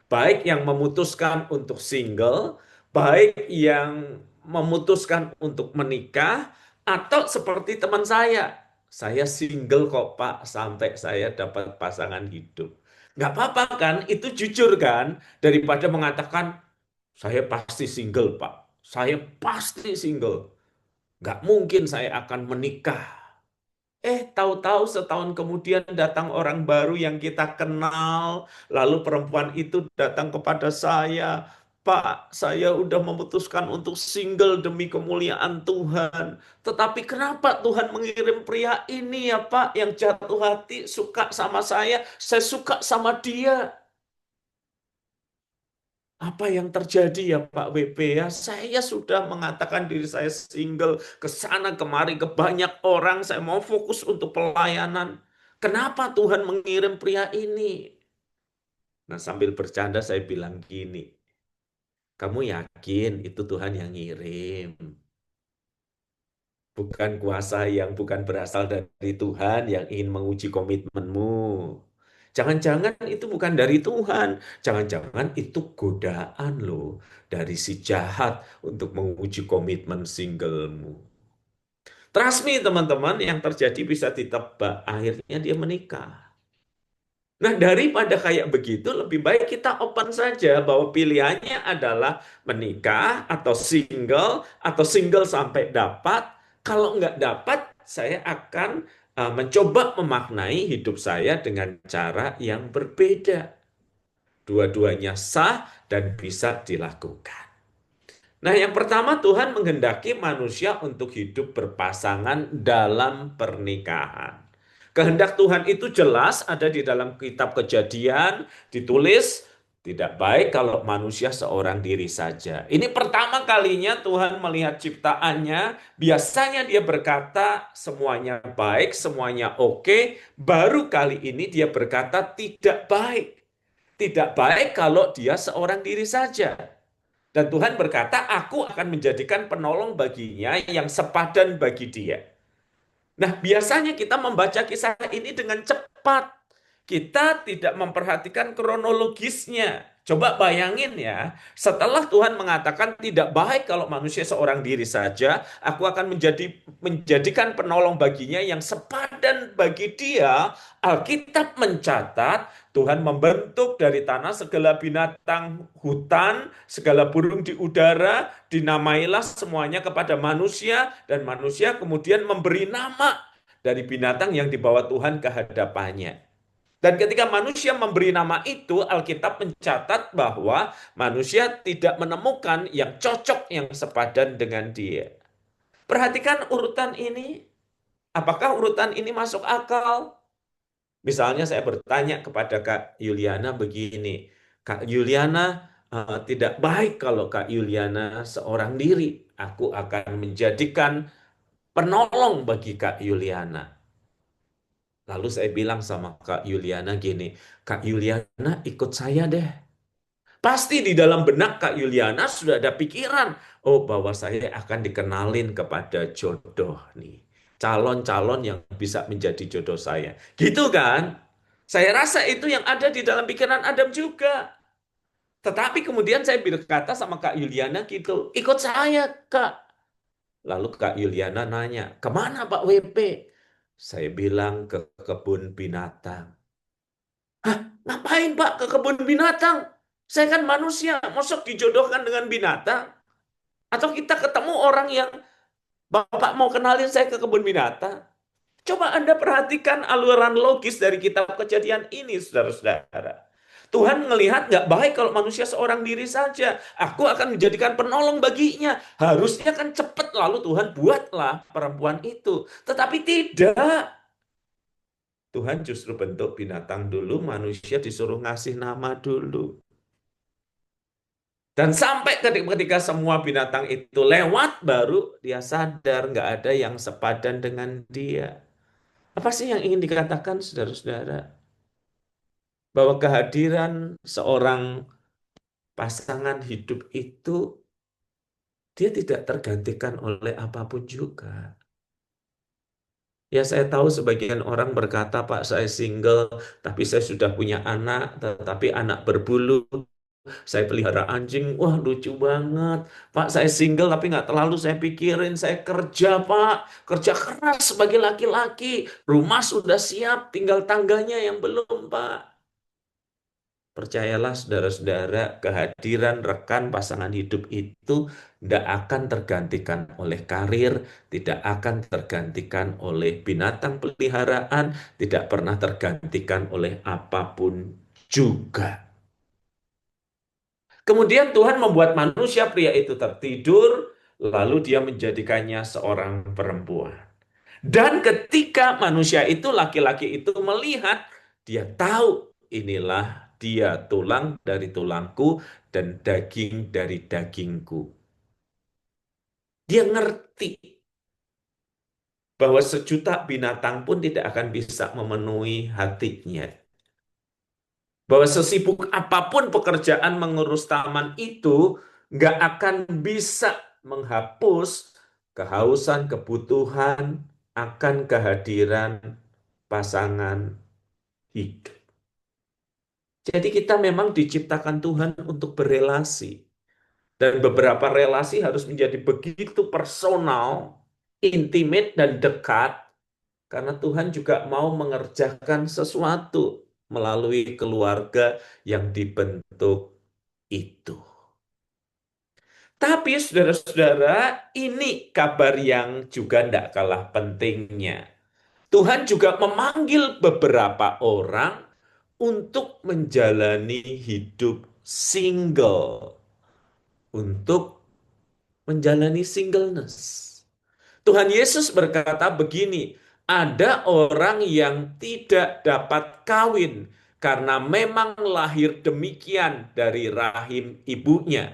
Baik yang memutuskan untuk single, baik yang memutuskan untuk menikah, atau seperti teman saya. Saya single kok Pak, sampai saya dapat pasangan hidup. Nggak apa-apa kan, itu jujur kan, daripada mengatakan, saya pasti single Pak, saya pasti single. Nggak mungkin saya akan menikah. Tahu-tahu setahun kemudian datang orang baru yang kita kenal, lalu perempuan itu datang kepada saya, Pak, saya udah memutuskan untuk single demi kemuliaan Tuhan. Tetapi kenapa Tuhan mengirim pria ini ya Pak, yang jatuh hati, suka sama saya suka sama dia. Apa yang terjadi ya Pak WP ya? Saya sudah mengatakan diri saya single, ke sana kemari ke banyak orang, saya mau fokus untuk pelayanan. Kenapa Tuhan mengirim pria ini? Nah, sambil bercanda saya bilang gini, kamu yakin itu Tuhan yang ngirim? Bukan kuasa yang bukan berasal dari Tuhan yang ingin menguji komitmenmu. Jangan-jangan itu bukan dari Tuhan. Jangan-jangan itu godaan loh dari si jahat untuk menguji komitmen singlemu. Trust me teman-teman, yang terjadi bisa ditebak. Akhirnya dia menikah. Nah, daripada kayak begitu, lebih baik kita open saja bahwa pilihannya adalah menikah atau single sampai dapat. Kalau nggak dapat, saya akan mencoba memaknai hidup saya dengan cara yang berbeda. Dua-duanya sah dan bisa dilakukan. Nah, yang pertama Tuhan menghendaki manusia untuk hidup berpasangan dalam pernikahan. Kehendak Tuhan itu jelas ada di dalam kitab Kejadian, ditulis tidak baik kalau manusia seorang diri saja. Ini pertama kalinya Tuhan melihat ciptaannya, biasanya dia berkata semuanya baik, semuanya oke, baru kali ini dia berkata tidak baik. Tidak baik kalau dia seorang diri saja. Dan Tuhan berkata, aku akan menjadikan penolong baginya yang sepadan bagi dia. Nah, biasanya kita membaca kisah ini dengan cepat. Kita tidak memperhatikan kronologisnya. Coba bayangin ya, setelah Tuhan mengatakan tidak baik kalau manusia seorang diri saja, aku akan menjadikan penolong baginya yang sepadan bagi dia. Alkitab mencatat Tuhan membentuk dari tanah segala binatang hutan, segala burung di udara, dinamailah semuanya kepada manusia, dan manusia kemudian memberi nama dari binatang yang dibawa Tuhan ke hadapannya. Dan ketika manusia memberi nama itu, Alkitab mencatat bahwa manusia tidak menemukan yang cocok, yang sepadan dengan dia. Perhatikan urutan ini. Apakah urutan ini masuk akal? Misalnya saya bertanya kepada Kak Yuliana begini, Kak Yuliana, tidak baik kalau Kak Yuliana seorang diri. Aku akan menjadikan penolong bagi Kak Yuliana. Lalu saya bilang sama Kak Yuliana gini, Kak Yuliana ikut saya deh. Pasti di dalam benak Kak Yuliana sudah ada pikiran, oh bahwa saya akan dikenalin kepada jodoh nih. Calon-calon yang bisa menjadi jodoh saya. Gitu kan? Saya rasa itu yang ada di dalam pikiran Adam juga. Tetapi kemudian saya berkata sama Kak Yuliana gitu, ikut saya Kak. Lalu Kak Yuliana nanya, kemana Pak WP? Saya bilang ke kebun binatang. Hah, ngapain Pak ke kebun binatang? Saya kan manusia, masuk dijodohkan dengan binatang? Atau kita ketemu orang yang Bapak mau kenalin saya ke kebun binatang? Coba Anda perhatikan aluran logis dari kitab Kejadian ini, saudara-saudara. Tuhan melihat nggak baik kalau manusia seorang diri saja. Aku akan menjadikan penolong baginya. Harusnya kan cepat lalu Tuhan buatlah perempuan itu. Tetapi tidak. Tuhan justru bentuk binatang dulu, manusia disuruh ngasih nama dulu. Dan sampai ketika semua binatang itu lewat, baru dia sadar nggak ada yang sepadan dengan dia. Apa sih yang ingin dikatakan, saudara-saudara? Bahwa kehadiran seorang pasangan hidup itu, dia tidak tergantikan oleh apapun juga. Ya, saya tahu sebagian orang berkata, Pak, saya single, tapi saya sudah punya anak, tetapi anak berbulu. Saya pelihara anjing, wah lucu banget. Pak, saya single tapi nggak terlalu saya pikirin. Saya kerja, Pak. Kerja keras sebagai laki-laki. Rumah sudah siap, tinggal tangganya yang belum, Pak. Percayalah saudara-saudara, kehadiran rekan pasangan hidup itu tidak akan tergantikan oleh karir, tidak akan tergantikan oleh binatang peliharaan, tidak pernah tergantikan oleh apapun juga. Kemudian Tuhan membuat manusia pria itu tertidur, lalu dia menjadikannya seorang perempuan. Dan ketika manusia itu, laki-laki itu melihat, dia tahu inilah dia tulang dari tulangku dan daging dari dagingku. Dia ngerti bahwa sejuta binatang pun tidak akan bisa memenuhi hatinya. Bahwa sesibuk apapun pekerjaan mengurus taman itu, nggak akan bisa menghapus kehausan, kebutuhan akan kehadiran pasangan hidup. Jadi kita memang diciptakan Tuhan untuk berelasi. Dan beberapa relasi harus menjadi begitu personal, intimate, dan dekat. Karena Tuhan juga mau mengerjakan sesuatu melalui keluarga yang dibentuk itu. Tapi saudara-saudara, ini kabar yang juga tidak kalah pentingnya. Tuhan juga memanggil beberapa orang untuk menjalani hidup single, untuk menjalani singleness. Tuhan Yesus berkata begini, ada orang yang tidak dapat kawin karena memang lahir demikian dari rahim ibunya.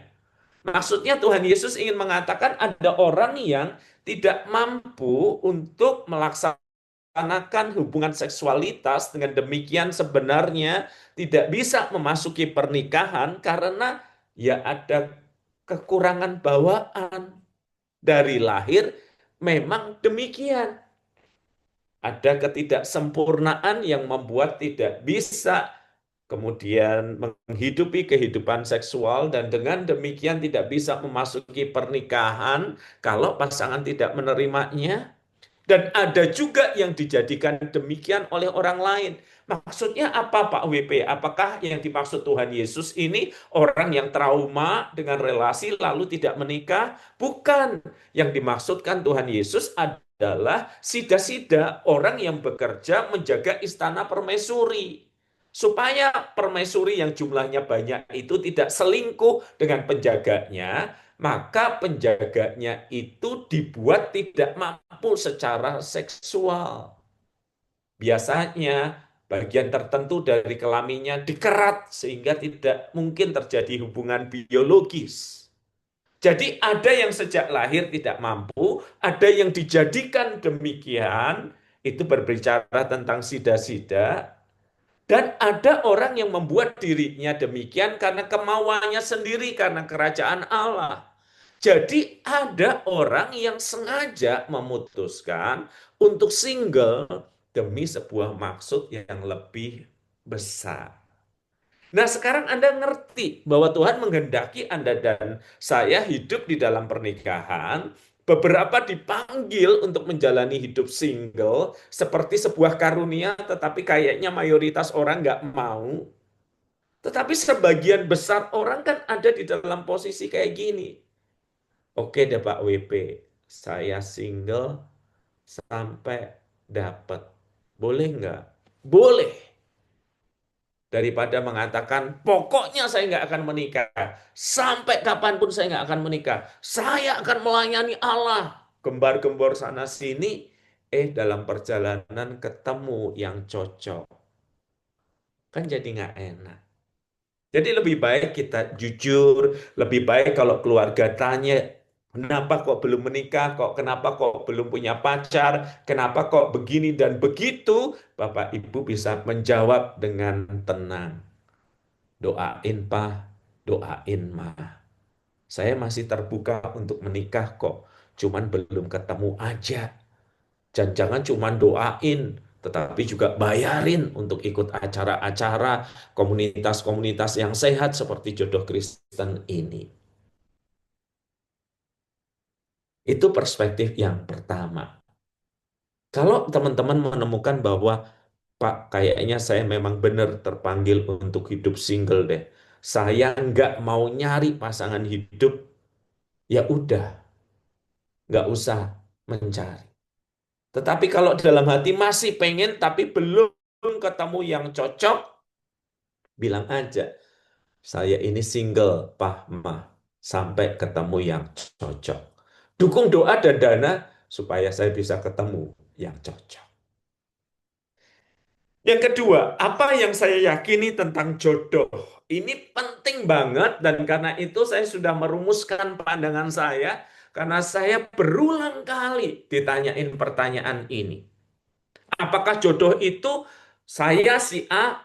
Maksudnya Tuhan Yesus ingin mengatakan ada orang yang tidak mampu untuk melaksanakan hubungan seksualitas, dengan demikian sebenarnya tidak bisa memasuki pernikahan karena ya ada kekurangan bawaan dari lahir, memang demikian. Ada ketidaksempurnaan yang membuat tidak bisa kemudian menghidupi kehidupan seksual, dan dengan demikian tidak bisa memasuki pernikahan kalau pasangan tidak menerimanya. Dan ada juga yang dijadikan demikian oleh orang lain. Maksudnya apa Pak WP? Apakah yang dimaksud Tuhan Yesus ini orang yang trauma dengan relasi lalu tidak menikah? Bukan. Yang dimaksudkan Tuhan Yesus adalah sida-sida, orang yang bekerja menjaga istana permaisuri. Supaya permaisuri yang jumlahnya banyak itu tidak selingkuh dengan penjaganya, maka penjaganya itu dibuat tidak mampu secara seksual. Biasanya bagian tertentu dari kelaminnya dikerat sehingga tidak mungkin terjadi hubungan biologis. Jadi ada yang sejak lahir tidak mampu, ada yang dijadikan demikian, itu berbicara tentang sida-sida, dan ada orang yang membuat dirinya demikian karena kemauannya sendiri, karena kerajaan Allah. Jadi ada orang yang sengaja memutuskan untuk single demi sebuah maksud yang lebih besar. Nah, sekarang Anda ngerti bahwa Tuhan menghendaki Anda dan saya hidup di dalam pernikahan. Beberapa dipanggil untuk menjalani hidup single seperti sebuah karunia, tetapi kayaknya mayoritas orang nggak mau. Tetapi sebagian besar orang kan ada di dalam posisi kayak gini. Oke deh Pak WP, saya single sampai dapat. Boleh nggak? Boleh. Daripada mengatakan, pokoknya saya nggak akan menikah. Sampai kapanpun saya nggak akan menikah. Saya akan melayani Allah. Gembar-gembor sana-sini, dalam perjalanan ketemu yang cocok. Kan jadi nggak enak. Jadi lebih baik kita jujur, lebih baik kalau keluarga tanya, kenapa kok belum menikah, kenapa kok belum punya pacar, kenapa kok begini dan begitu, Bapak Ibu bisa menjawab dengan tenang. Doain Pak, doain Ma. Saya masih terbuka untuk menikah kok, cuman belum ketemu aja. Jangan cuman doain, tetapi juga bayarin untuk ikut acara-acara komunitas-komunitas yang sehat seperti Jodoh Kristen ini. Itu perspektif yang pertama. Kalau teman-teman menemukan bahwa, Pak, kayaknya saya memang benar terpanggil untuk hidup single deh. Saya nggak mau nyari pasangan hidup, ya udah, nggak usah mencari. Tetapi kalau dalam hati masih pengen, tapi belum ketemu yang cocok, bilang aja, saya ini single, Pak, Ma, sampai ketemu yang cocok. Dukung doa dan dana supaya saya bisa ketemu yang cocok. Yang kedua, apa yang saya yakini tentang jodoh? Ini penting banget dan karena itu saya sudah merumuskan pandangan saya karena saya berulang kali ditanyain pertanyaan ini. Apakah jodoh itu saya si A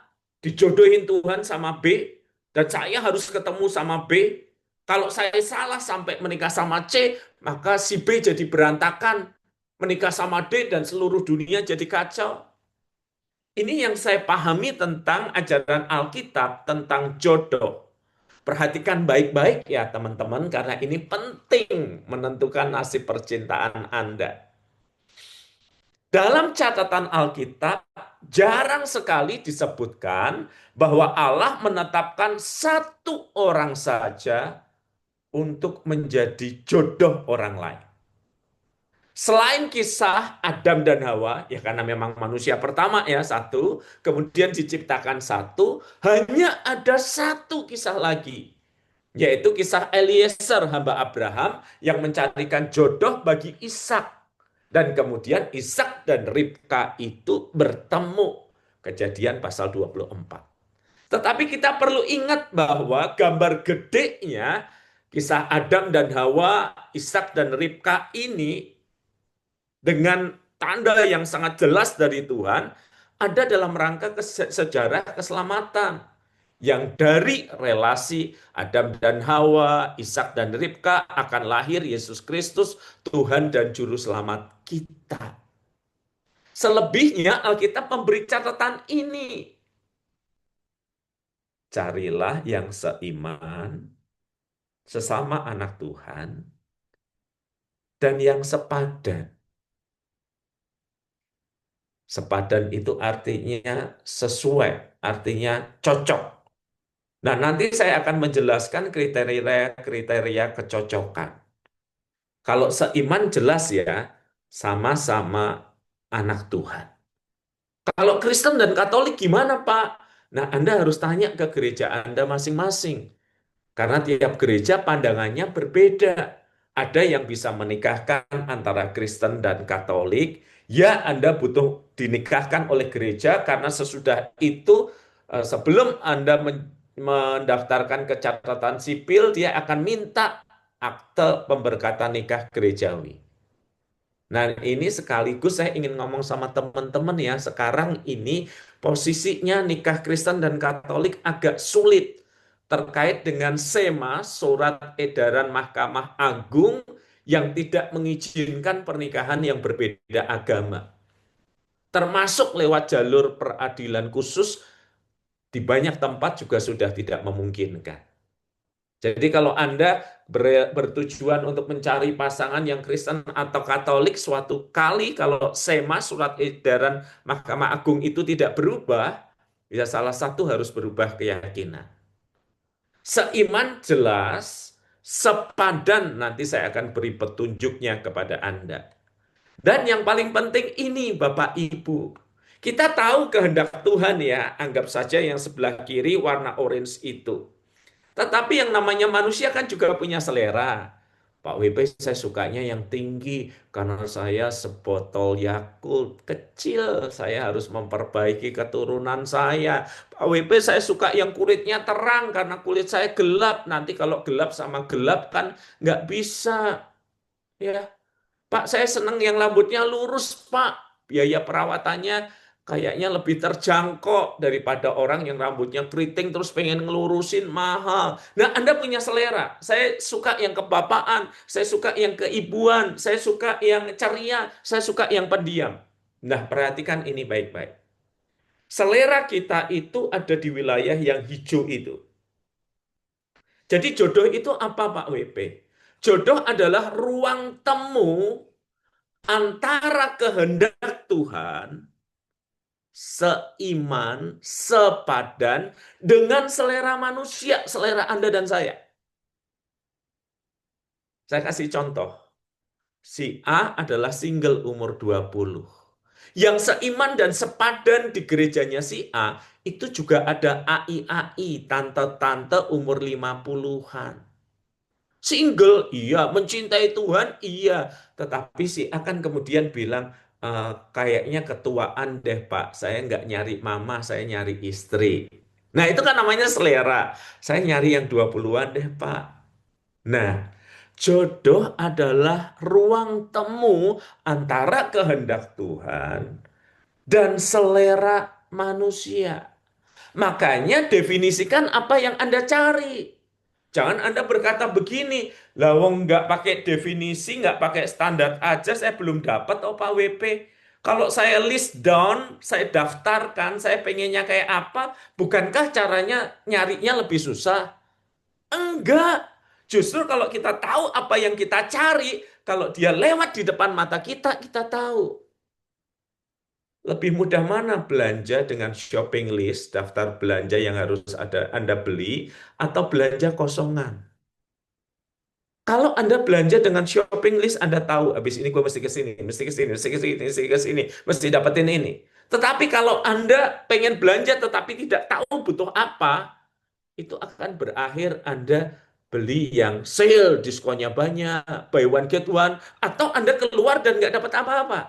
dijodohin Tuhan sama B dan saya harus ketemu sama B? Kalau saya salah sampai menikah sama C, maka si B jadi berantakan, menikah sama D dan seluruh dunia jadi kacau. Ini yang saya pahami tentang ajaran Alkitab tentang jodoh. Perhatikan baik-baik ya teman-teman, karena ini penting menentukan nasib percintaan Anda. Dalam catatan Alkitab, jarang sekali disebutkan bahwa Allah menetapkan satu orang saja untuk menjadi jodoh orang lain. Selain kisah Adam dan Hawa, ya karena memang manusia pertama ya satu, kemudian diciptakan satu, hanya ada satu kisah lagi, yaitu kisah Eliezer hamba Abraham yang mencarikan jodoh bagi Ishak. Dan kemudian Ishak dan Ribka itu bertemu. Kejadian pasal 24. Tetapi kita perlu ingat bahwa gambar gedenya kisah Adam dan Hawa, Ishak dan Ribka ini dengan tanda yang sangat jelas dari Tuhan, ada dalam rangka sejarah keselamatan. Yang dari relasi Adam dan Hawa, Ishak dan Ribka akan lahir Yesus Kristus, Tuhan dan Juru Selamat kita. Selebihnya Alkitab memberi catatan ini. Carilah yang seiman, sesama anak Tuhan, dan yang sepadan. Sepadan itu artinya sesuai, artinya cocok. Nah, nanti saya akan menjelaskan kriteria kecocokan. Kalau seiman jelas ya, sama-sama anak Tuhan. Kalau Kristen dan Katolik gimana, Pak? Nah, Anda harus tanya ke gereja Anda masing-masing. Karena tiap gereja pandangannya berbeda. Ada yang bisa menikahkan antara Kristen dan Katolik. Ya, Anda butuh dinikahkan oleh gereja karena sesudah itu, sebelum Anda mendaftarkan ke catatan sipil, dia akan minta akte pemberkatan nikah gerejawi. Nah, ini sekaligus saya ingin ngomong sama teman-teman ya, sekarang ini posisinya nikah Kristen dan Katolik agak sulit terkait dengan SEMA, Surat Edaran Mahkamah Agung, yang tidak mengizinkan pernikahan yang berbeda agama. Termasuk lewat jalur peradilan khusus di banyak tempat juga sudah tidak memungkinkan. Jadi kalau Anda bertujuan untuk mencari pasangan yang Kristen atau Katolik, suatu kali kalau SEMA, surat edaran Mahkamah Agung itu tidak berubah, ya salah satu harus berubah keyakinan. Seiman jelas, sepadan, nanti saya akan beri petunjuknya kepada Anda. Dan yang paling penting ini Bapak Ibu, kita tahu kehendak Tuhan ya, anggap saja yang sebelah kiri warna orange itu. Tetapi yang namanya manusia kan juga punya selera. Pak WP saya sukanya yang tinggi karena saya sebotol Yakult kecil, saya harus memperbaiki keturunan saya. Pak WP saya suka yang kulitnya terang karena kulit saya gelap. Nanti kalau gelap sama gelap kan nggak bisa. Ya, Pak, saya senang yang rambutnya lurus, Pak. Biaya perawatannya kayaknya lebih terjangkau daripada orang yang rambutnya keriting terus pengen ngelurusin mahal. Nah, Anda punya selera. Saya suka yang kebapaan, saya suka yang keibuan, saya suka yang ceria, saya suka yang pendiam. Nah, perhatikan ini baik-baik. Selera kita itu ada di wilayah yang hijau itu. Jadi jodoh itu apa, Pak WP? Jodoh adalah ruang temu antara kehendak Tuhan seiman, sepadan dengan selera manusia, selera Anda dan saya. Saya kasih contoh. Si A adalah single umur 20. Yang seiman dan sepadan di gerejanya si A, itu juga ada AI, tante-tante umur 50-an. Single, iya. Mencintai Tuhan, iya. Tetapi si akan kemudian bilang, kayaknya ketuaan deh Pak. Saya nggak nyari mama, saya nyari istri. Nah itu kan namanya selera. Saya nyari yang 20-an deh Pak. Nah, jodoh adalah ruang temu antara kehendak Tuhan dan selera manusia. Makanya definisikan apa yang Anda cari. Jangan Anda berkata begini, lah wong nggak pakai definisi, nggak pakai standar aja, saya belum dapat oh Pak WP. Kalau saya list down, saya daftarkan, saya pengennya kayak apa, bukankah caranya nyarinya lebih susah? Enggak. Justru kalau kita tahu apa yang kita cari, kalau dia lewat di depan mata kita tahu. Lebih mudah mana belanja dengan shopping list, daftar belanja yang harus Anda beli, atau belanja kosongan? Kalau Anda belanja dengan shopping list, Anda tahu, habis ini gue mesti ke sini, mesti ke sini, mesti ke sini, mesti ke sini, mesti dapetin ini. Tetapi kalau Anda pengen belanja tetapi tidak tahu butuh apa, itu akan berakhir Anda beli yang sale, diskonnya banyak, buy one get one, atau Anda keluar dan nggak dapat apa-apa.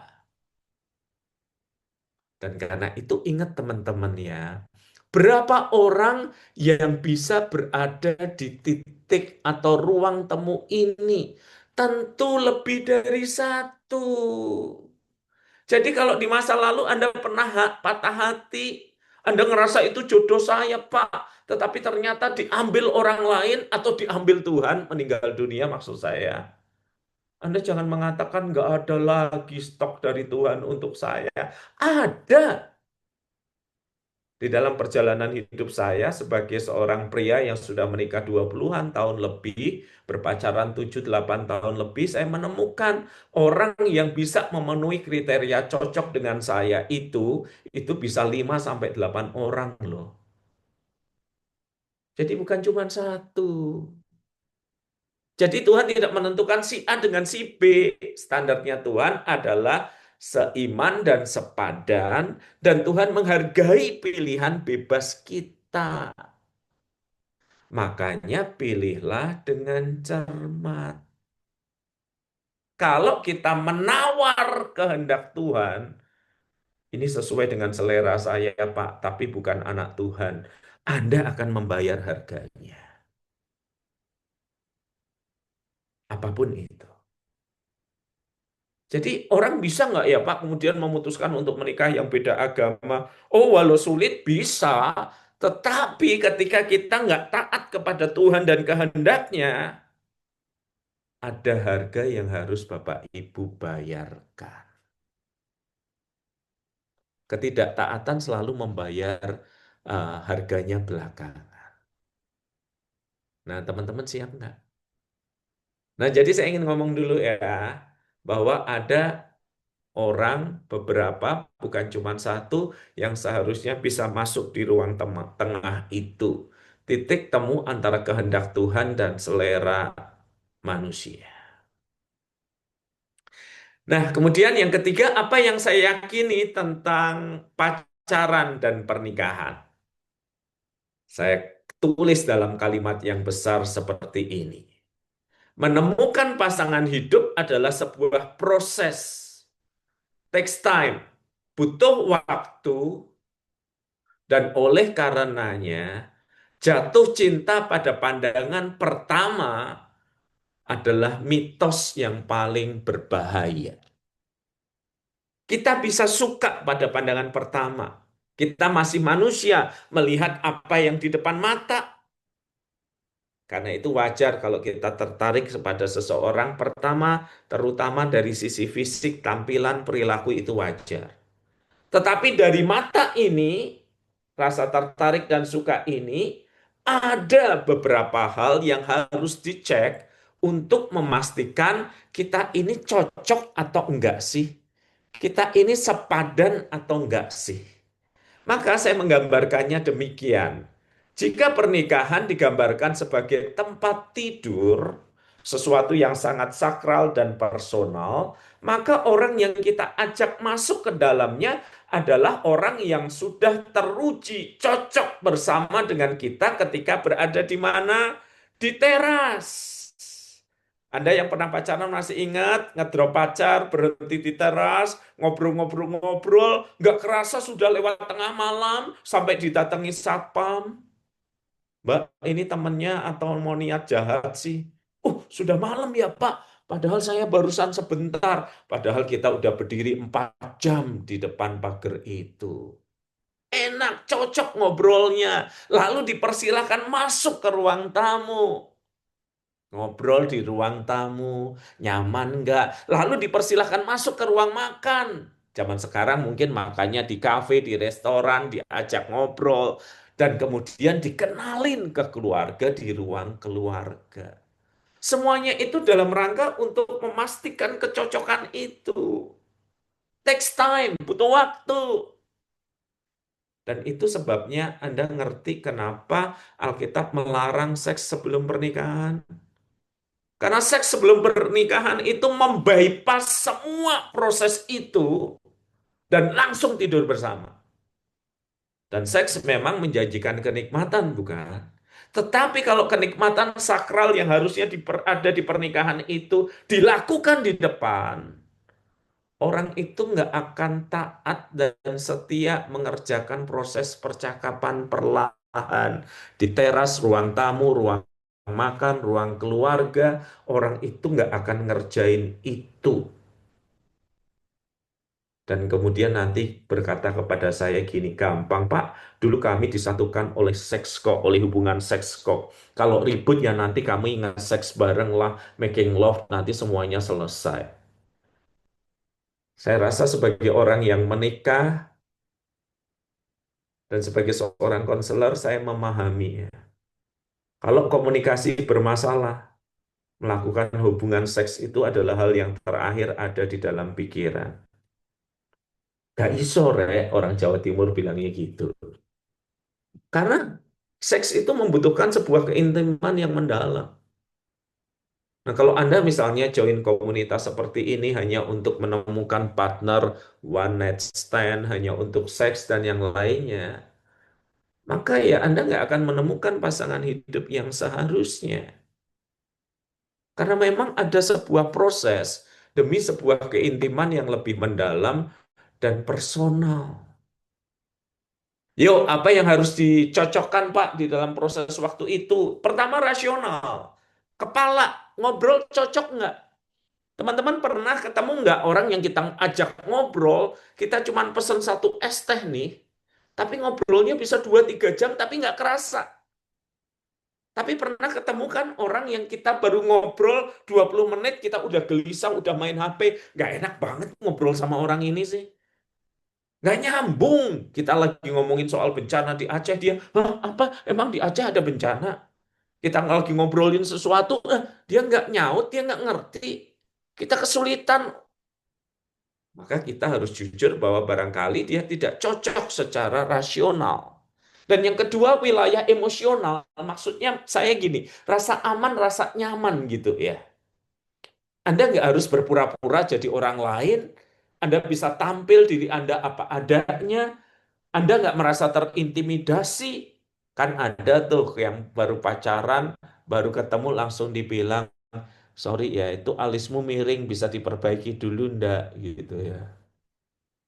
Dan karena itu ingat teman-teman ya, berapa orang yang bisa berada di titik atau ruang temu ini? Tentu lebih dari satu. Jadi kalau di masa lalu Anda pernah patah hati, Anda ngerasa itu jodoh saya, Pak. Tetapi ternyata diambil orang lain atau diambil Tuhan, meninggal dunia maksud saya. Anda jangan mengatakan nggak ada lagi stok dari Tuhan untuk saya. Ada. Di dalam perjalanan hidup saya sebagai seorang pria yang sudah menikah 20-an tahun lebih, berpacaran 7-8 tahun lebih, saya menemukan orang yang bisa memenuhi kriteria cocok dengan saya itu bisa 5-8 orang loh. Jadi bukan cuma satu. Jadi Tuhan tidak menentukan si A dengan si B. Standarnya Tuhan adalah seiman dan sepadan, dan Tuhan menghargai pilihan bebas kita. Makanya pilihlah dengan cermat. Kalau kita menawar kehendak Tuhan, ini sesuai dengan selera saya, Pak, tapi bukan anak Tuhan. Anda akan membayar harganya. Apapun itu. Jadi orang bisa nggak ya Pak kemudian memutuskan untuk menikah yang beda agama? Oh walau sulit bisa, tetapi ketika kita nggak taat kepada Tuhan dan kehendaknya, ada harga yang harus Bapak Ibu bayarkan. Ketidaktaatan selalu membayar harganya belakangan. Nah, teman-teman siap nggak? Nah, jadi saya ingin ngomong dulu ya, bahwa ada orang beberapa, bukan cuma satu, yang seharusnya bisa masuk di ruang tengah itu. Titik temu antara kehendak Tuhan dan selera manusia. Nah, kemudian yang ketiga, apa yang saya yakini tentang pacaran dan pernikahan? Saya tulis dalam kalimat yang besar seperti ini. Menemukan pasangan hidup adalah sebuah proses. Takes time. Butuh waktu, dan oleh karenanya jatuh cinta pada pandangan pertama adalah mitos yang paling berbahaya. Kita bisa suka pada pandangan pertama. Kita masih manusia melihat apa yang di depan mata. Karena itu wajar kalau kita tertarik kepada seseorang pertama, terutama dari sisi fisik, tampilan, perilaku itu wajar. Tetapi dari mata ini, rasa tertarik dan suka ini, ada beberapa hal yang harus dicek untuk memastikan kita ini cocok atau enggak sih? Kita ini sepadan atau enggak sih? Maka saya menggambarkannya demikian. Jika pernikahan digambarkan sebagai tempat tidur, sesuatu yang sangat sakral dan personal, maka orang yang kita ajak masuk ke dalamnya adalah orang yang sudah teruji cocok bersama dengan kita ketika berada di mana? Di teras. Anda yang pernah pacaran masih ingat ngedrop pacar, berhenti di teras, ngobrol-ngobrol-ngobrol, nggak kerasa sudah lewat tengah malam sampai didatangi satpam. Mbak, ini temennya atau mau niat jahat sih? Sudah malam ya Pak, padahal saya barusan sebentar. Padahal kita udah berdiri 4 jam di depan pagar itu. Enak, cocok ngobrolnya. Lalu dipersilakan masuk ke ruang tamu. Ngobrol di ruang tamu, nyaman nggak? Lalu dipersilahkan masuk ke ruang makan. Zaman sekarang mungkin makannya di kafe, di restoran, diajak ngobrol. Dan kemudian dikenalin ke keluarga di ruang keluarga. Semuanya itu dalam rangka untuk memastikan kecocokan itu. Takes time, butuh waktu. Dan itu sebabnya Anda ngerti kenapa Alkitab melarang seks sebelum pernikahan. Karena seks sebelum pernikahan itu membypass semua proses itu dan langsung tidur bersama. Dan seks memang menjanjikan kenikmatan, bukan? Tetapi kalau kenikmatan sakral yang harusnya ada di pernikahan itu dilakukan di depan, orang itu nggak akan taat dan setia mengerjakan proses percakapan perlahan di teras, ruang tamu, ruang makan, ruang keluarga. Orang itu nggak akan ngerjain itu. Dan kemudian nanti berkata kepada saya gini, gampang Pak, dulu kami disatukan oleh seks kok, oleh hubungan seks kok. Kalau ribut ya nanti kami ingat seks bareng lah, making love, nanti semuanya selesai. Saya rasa sebagai orang yang menikah dan sebagai seorang konselor, saya memahami. Kalau komunikasi bermasalah, melakukan hubungan seks itu adalah hal yang terakhir ada di dalam pikiran. Gak iso, orang Jawa Timur bilangnya gitu. Karena seks itu membutuhkan sebuah keintiman yang mendalam. Nah, kalau Anda misalnya join komunitas seperti ini hanya untuk menemukan partner one night stand, hanya untuk seks dan yang lainnya, maka ya Anda nggak akan menemukan pasangan hidup yang seharusnya. Karena memang ada sebuah proses demi sebuah keintiman yang lebih mendalam dan personal. Yuk, apa yang harus dicocokkan Pak di dalam proses waktu itu? Pertama, rasional. Kepala, ngobrol cocok nggak? Teman-teman pernah ketemu nggak orang yang kita ajak ngobrol, kita cuma pesen 1 es teh nih, tapi ngobrolnya bisa 2-3 jam, tapi nggak kerasa. Tapi pernah ketemu kan orang yang kita baru ngobrol 20 menit, kita udah gelisah, udah main HP, nggak enak banget ngobrol sama orang ini sih. Nggak nyambung. Kita lagi ngomongin soal bencana di Aceh, dia, "Hah, apa? Emang di Aceh ada bencana?" Kita lagi ngobrolin sesuatu, dia nggak nyaut, dia nggak ngerti. Kita kesulitan. Maka kita harus jujur bahwa barangkali dia tidak cocok secara rasional. Dan yang kedua, wilayah emosional. Maksudnya saya gini, rasa aman, rasa nyaman gitu ya. Anda nggak harus berpura-pura jadi orang lain. Anda bisa tampil diri Anda apa adanya. Anda nggak merasa terintimidasi. Kan ada tuh yang baru pacaran, baru ketemu langsung dibilang, "Sorry ya, itu alismu miring, bisa diperbaiki dulu ndak?" Gitu ya.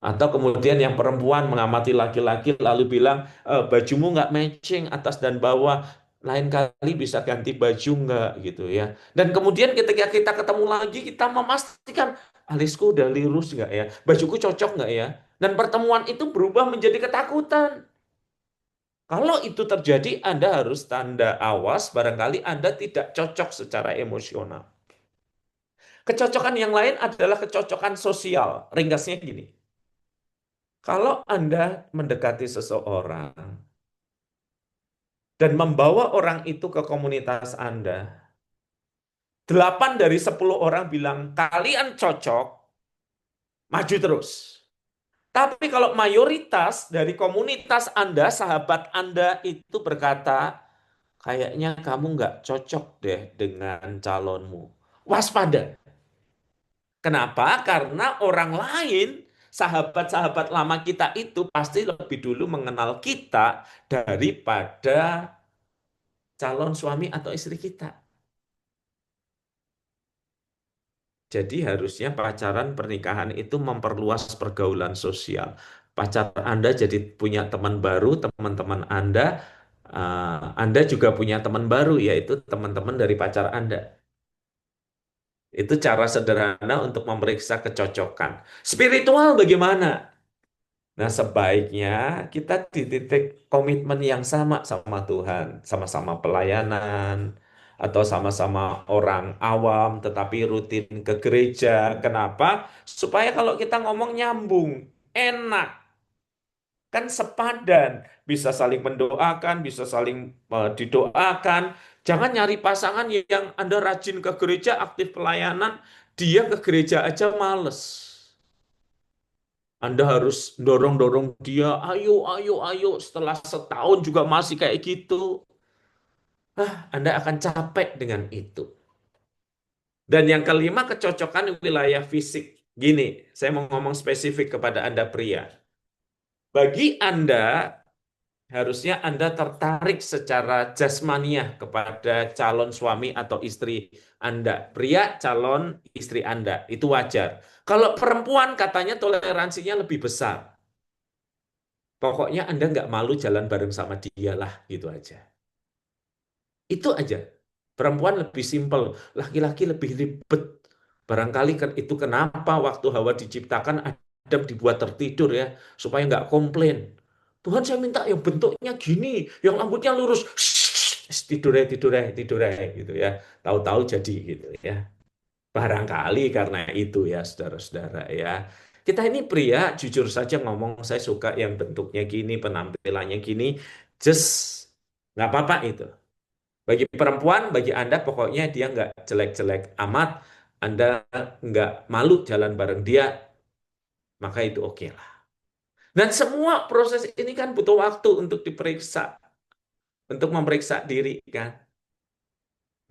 Atau kemudian yang perempuan mengamati laki-laki lalu bilang, "Bajumu nggak matching atas dan bawah, lain kali bisa ganti baju nggak?" Gitu ya. Dan kemudian ketika kita ketemu lagi, kita memastikan, "Alisku udah lurus nggak ya? Bajuku cocok nggak ya?" Dan pertemuan itu berubah menjadi ketakutan. Kalau itu terjadi, Anda harus tanda awas, barangkali Anda tidak cocok secara emosional. Kecocokan yang lain adalah kecocokan sosial. Ringkasnya gini, kalau Anda mendekati seseorang dan membawa orang itu ke komunitas Anda, 8 dari 10 orang bilang, "Kalian cocok, maju terus." Tapi kalau mayoritas dari komunitas Anda, sahabat Anda itu berkata, "Kayaknya kamu nggak cocok deh dengan calonmu." Waspada. Kenapa? Karena orang lain, sahabat-sahabat lama kita itu pasti lebih dulu mengenal kita daripada calon suami atau istri kita. Jadi harusnya pacaran pernikahan itu memperluas pergaulan sosial. Pacar Anda jadi punya teman baru, teman-teman Anda juga punya teman baru, yaitu teman-teman dari pacar Anda. Itu cara sederhana untuk memeriksa kecocokan. Spiritual bagaimana? Nah, sebaiknya kita di titik komitmen yang sama sama Tuhan, sama-sama pelayanan, atau sama-sama orang awam tetapi rutin ke gereja. Kenapa? Supaya kalau kita ngomong nyambung, enak, kan sepadan, bisa saling mendoakan, bisa saling didoakan. Jangan nyari pasangan yang Anda rajin ke gereja, aktif pelayanan, dia ke gereja aja males. Anda harus dorong-dorong dia, "Ayo, ayo, ayo." Setelah setahun juga masih kayak gitu. Anda akan capek dengan itu. Dan yang kelima, kecocokan wilayah fisik. Gini, saya mau ngomong spesifik kepada Anda pria. Bagi Anda, harusnya Anda tertarik secara jasmaniah kepada calon suami atau istri Anda. Pria, calon istri Anda. Itu wajar. Kalau perempuan, katanya toleransinya lebih besar. Pokoknya Anda nggak malu jalan bareng sama dia lah, gitu aja. Itu aja. Perempuan lebih simpel, laki-laki lebih ribet. Barangkali itu kenapa waktu Hawa diciptakan Adam dibuat tertidur ya, supaya nggak komplain. "Tuhan, saya minta yang bentuknya gini, yang rambutnya lurus." Tidur ya, tidur ya, tidur ya, gitu ya. Tahu-tahu jadi gitu ya. Barangkali karena itu ya, saudara-saudara ya. Kita ini pria, jujur saja ngomong, saya suka yang bentuknya gini, penampilannya gini, just nggak apa-apa itu. Bagi perempuan, bagi Anda, pokoknya dia nggak jelek-jelek amat, Anda nggak malu jalan bareng dia, maka itu oke lah. Dan semua proses ini kan butuh waktu untuk diperiksa, untuk memeriksa diri kan.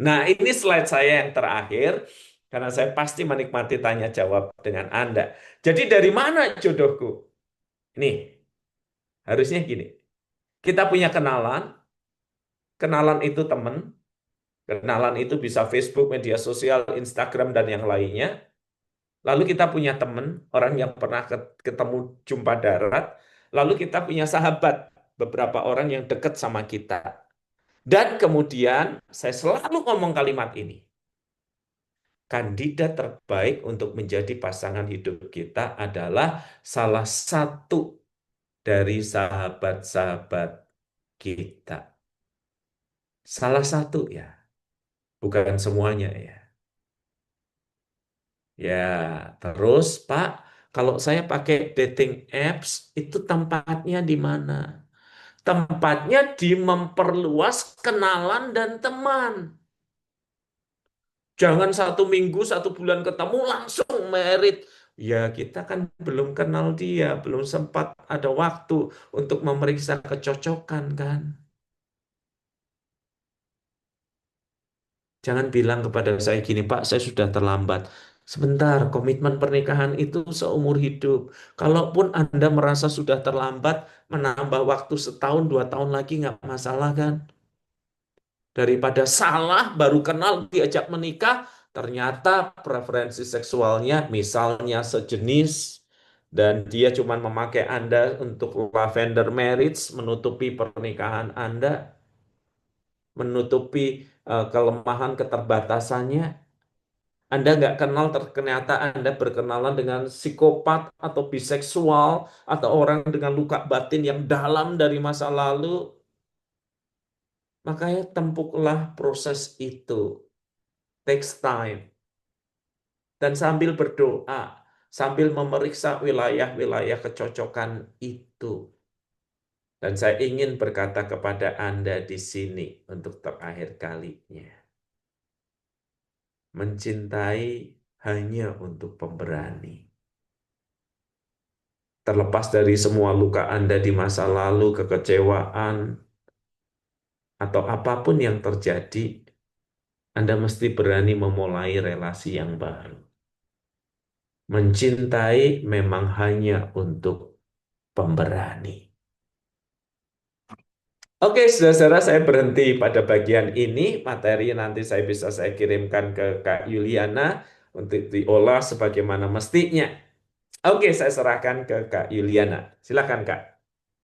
Nah, ini slide saya yang terakhir, karena saya pasti menikmati tanya jawab dengan Anda. Jadi dari mana jodohku? Nih, harusnya gini. Kita punya kenalan, kenalan itu teman, kenalan itu bisa Facebook, media sosial, Instagram, dan yang lainnya. Lalu kita punya teman, orang yang pernah ketemu jumpa darat. Lalu kita punya sahabat, beberapa orang yang dekat sama kita. Dan kemudian saya selalu ngomong kalimat ini. Kandidat terbaik untuk menjadi pasangan hidup kita adalah salah satu dari sahabat-sahabat kita. Salah satu ya, bukan semuanya ya. Ya, terus Pak, Kalau saya pakai dating apps, itu tempatnya di mana? Tempatnya di memperluas kenalan dan teman. Jangan 1 minggu, 1 bulan ketemu langsung merit. Ya, kita kan belum kenal dia, belum sempat ada waktu untuk memeriksa kecocokan kan. Jangan bilang kepada saya gini, Pak, saya sudah terlambat. Sebentar, komitmen pernikahan itu seumur hidup. Kalaupun Anda merasa sudah terlambat, menambah waktu setahun, 2 tahun lagi nggak masalah kan? Daripada salah, baru kenal, diajak menikah, ternyata preferensi seksualnya misalnya sejenis, dan dia cuma memakai Anda untuk lavender marriage, menutupi pernikahan Anda, menutupi kelemahan keterbatasannya. Anda nggak kenal, ternyata Anda berkenalan dengan psikopat atau biseksual atau orang dengan luka batin yang dalam dari masa lalu. Makanya tempuhlah proses itu. Takes time. Dan sambil berdoa, sambil memeriksa wilayah-wilayah kecocokan itu. Dan saya ingin berkata kepada Anda di sini untuk terakhir kalinya. Mencintai hanya untuk pemberani. Terlepas dari semua luka Anda di masa lalu, kekecewaan, atau apapun yang terjadi, Anda mesti berani memulai relasi yang baru. Mencintai memang hanya untuk pemberani. Oke, saudara-saudara, saya berhenti pada bagian ini. Materi nanti saya kirimkan ke Kak Yuliana untuk diolah sebagaimana mestinya. Oke, saya serahkan ke Kak Yuliana. Silakan, Kak.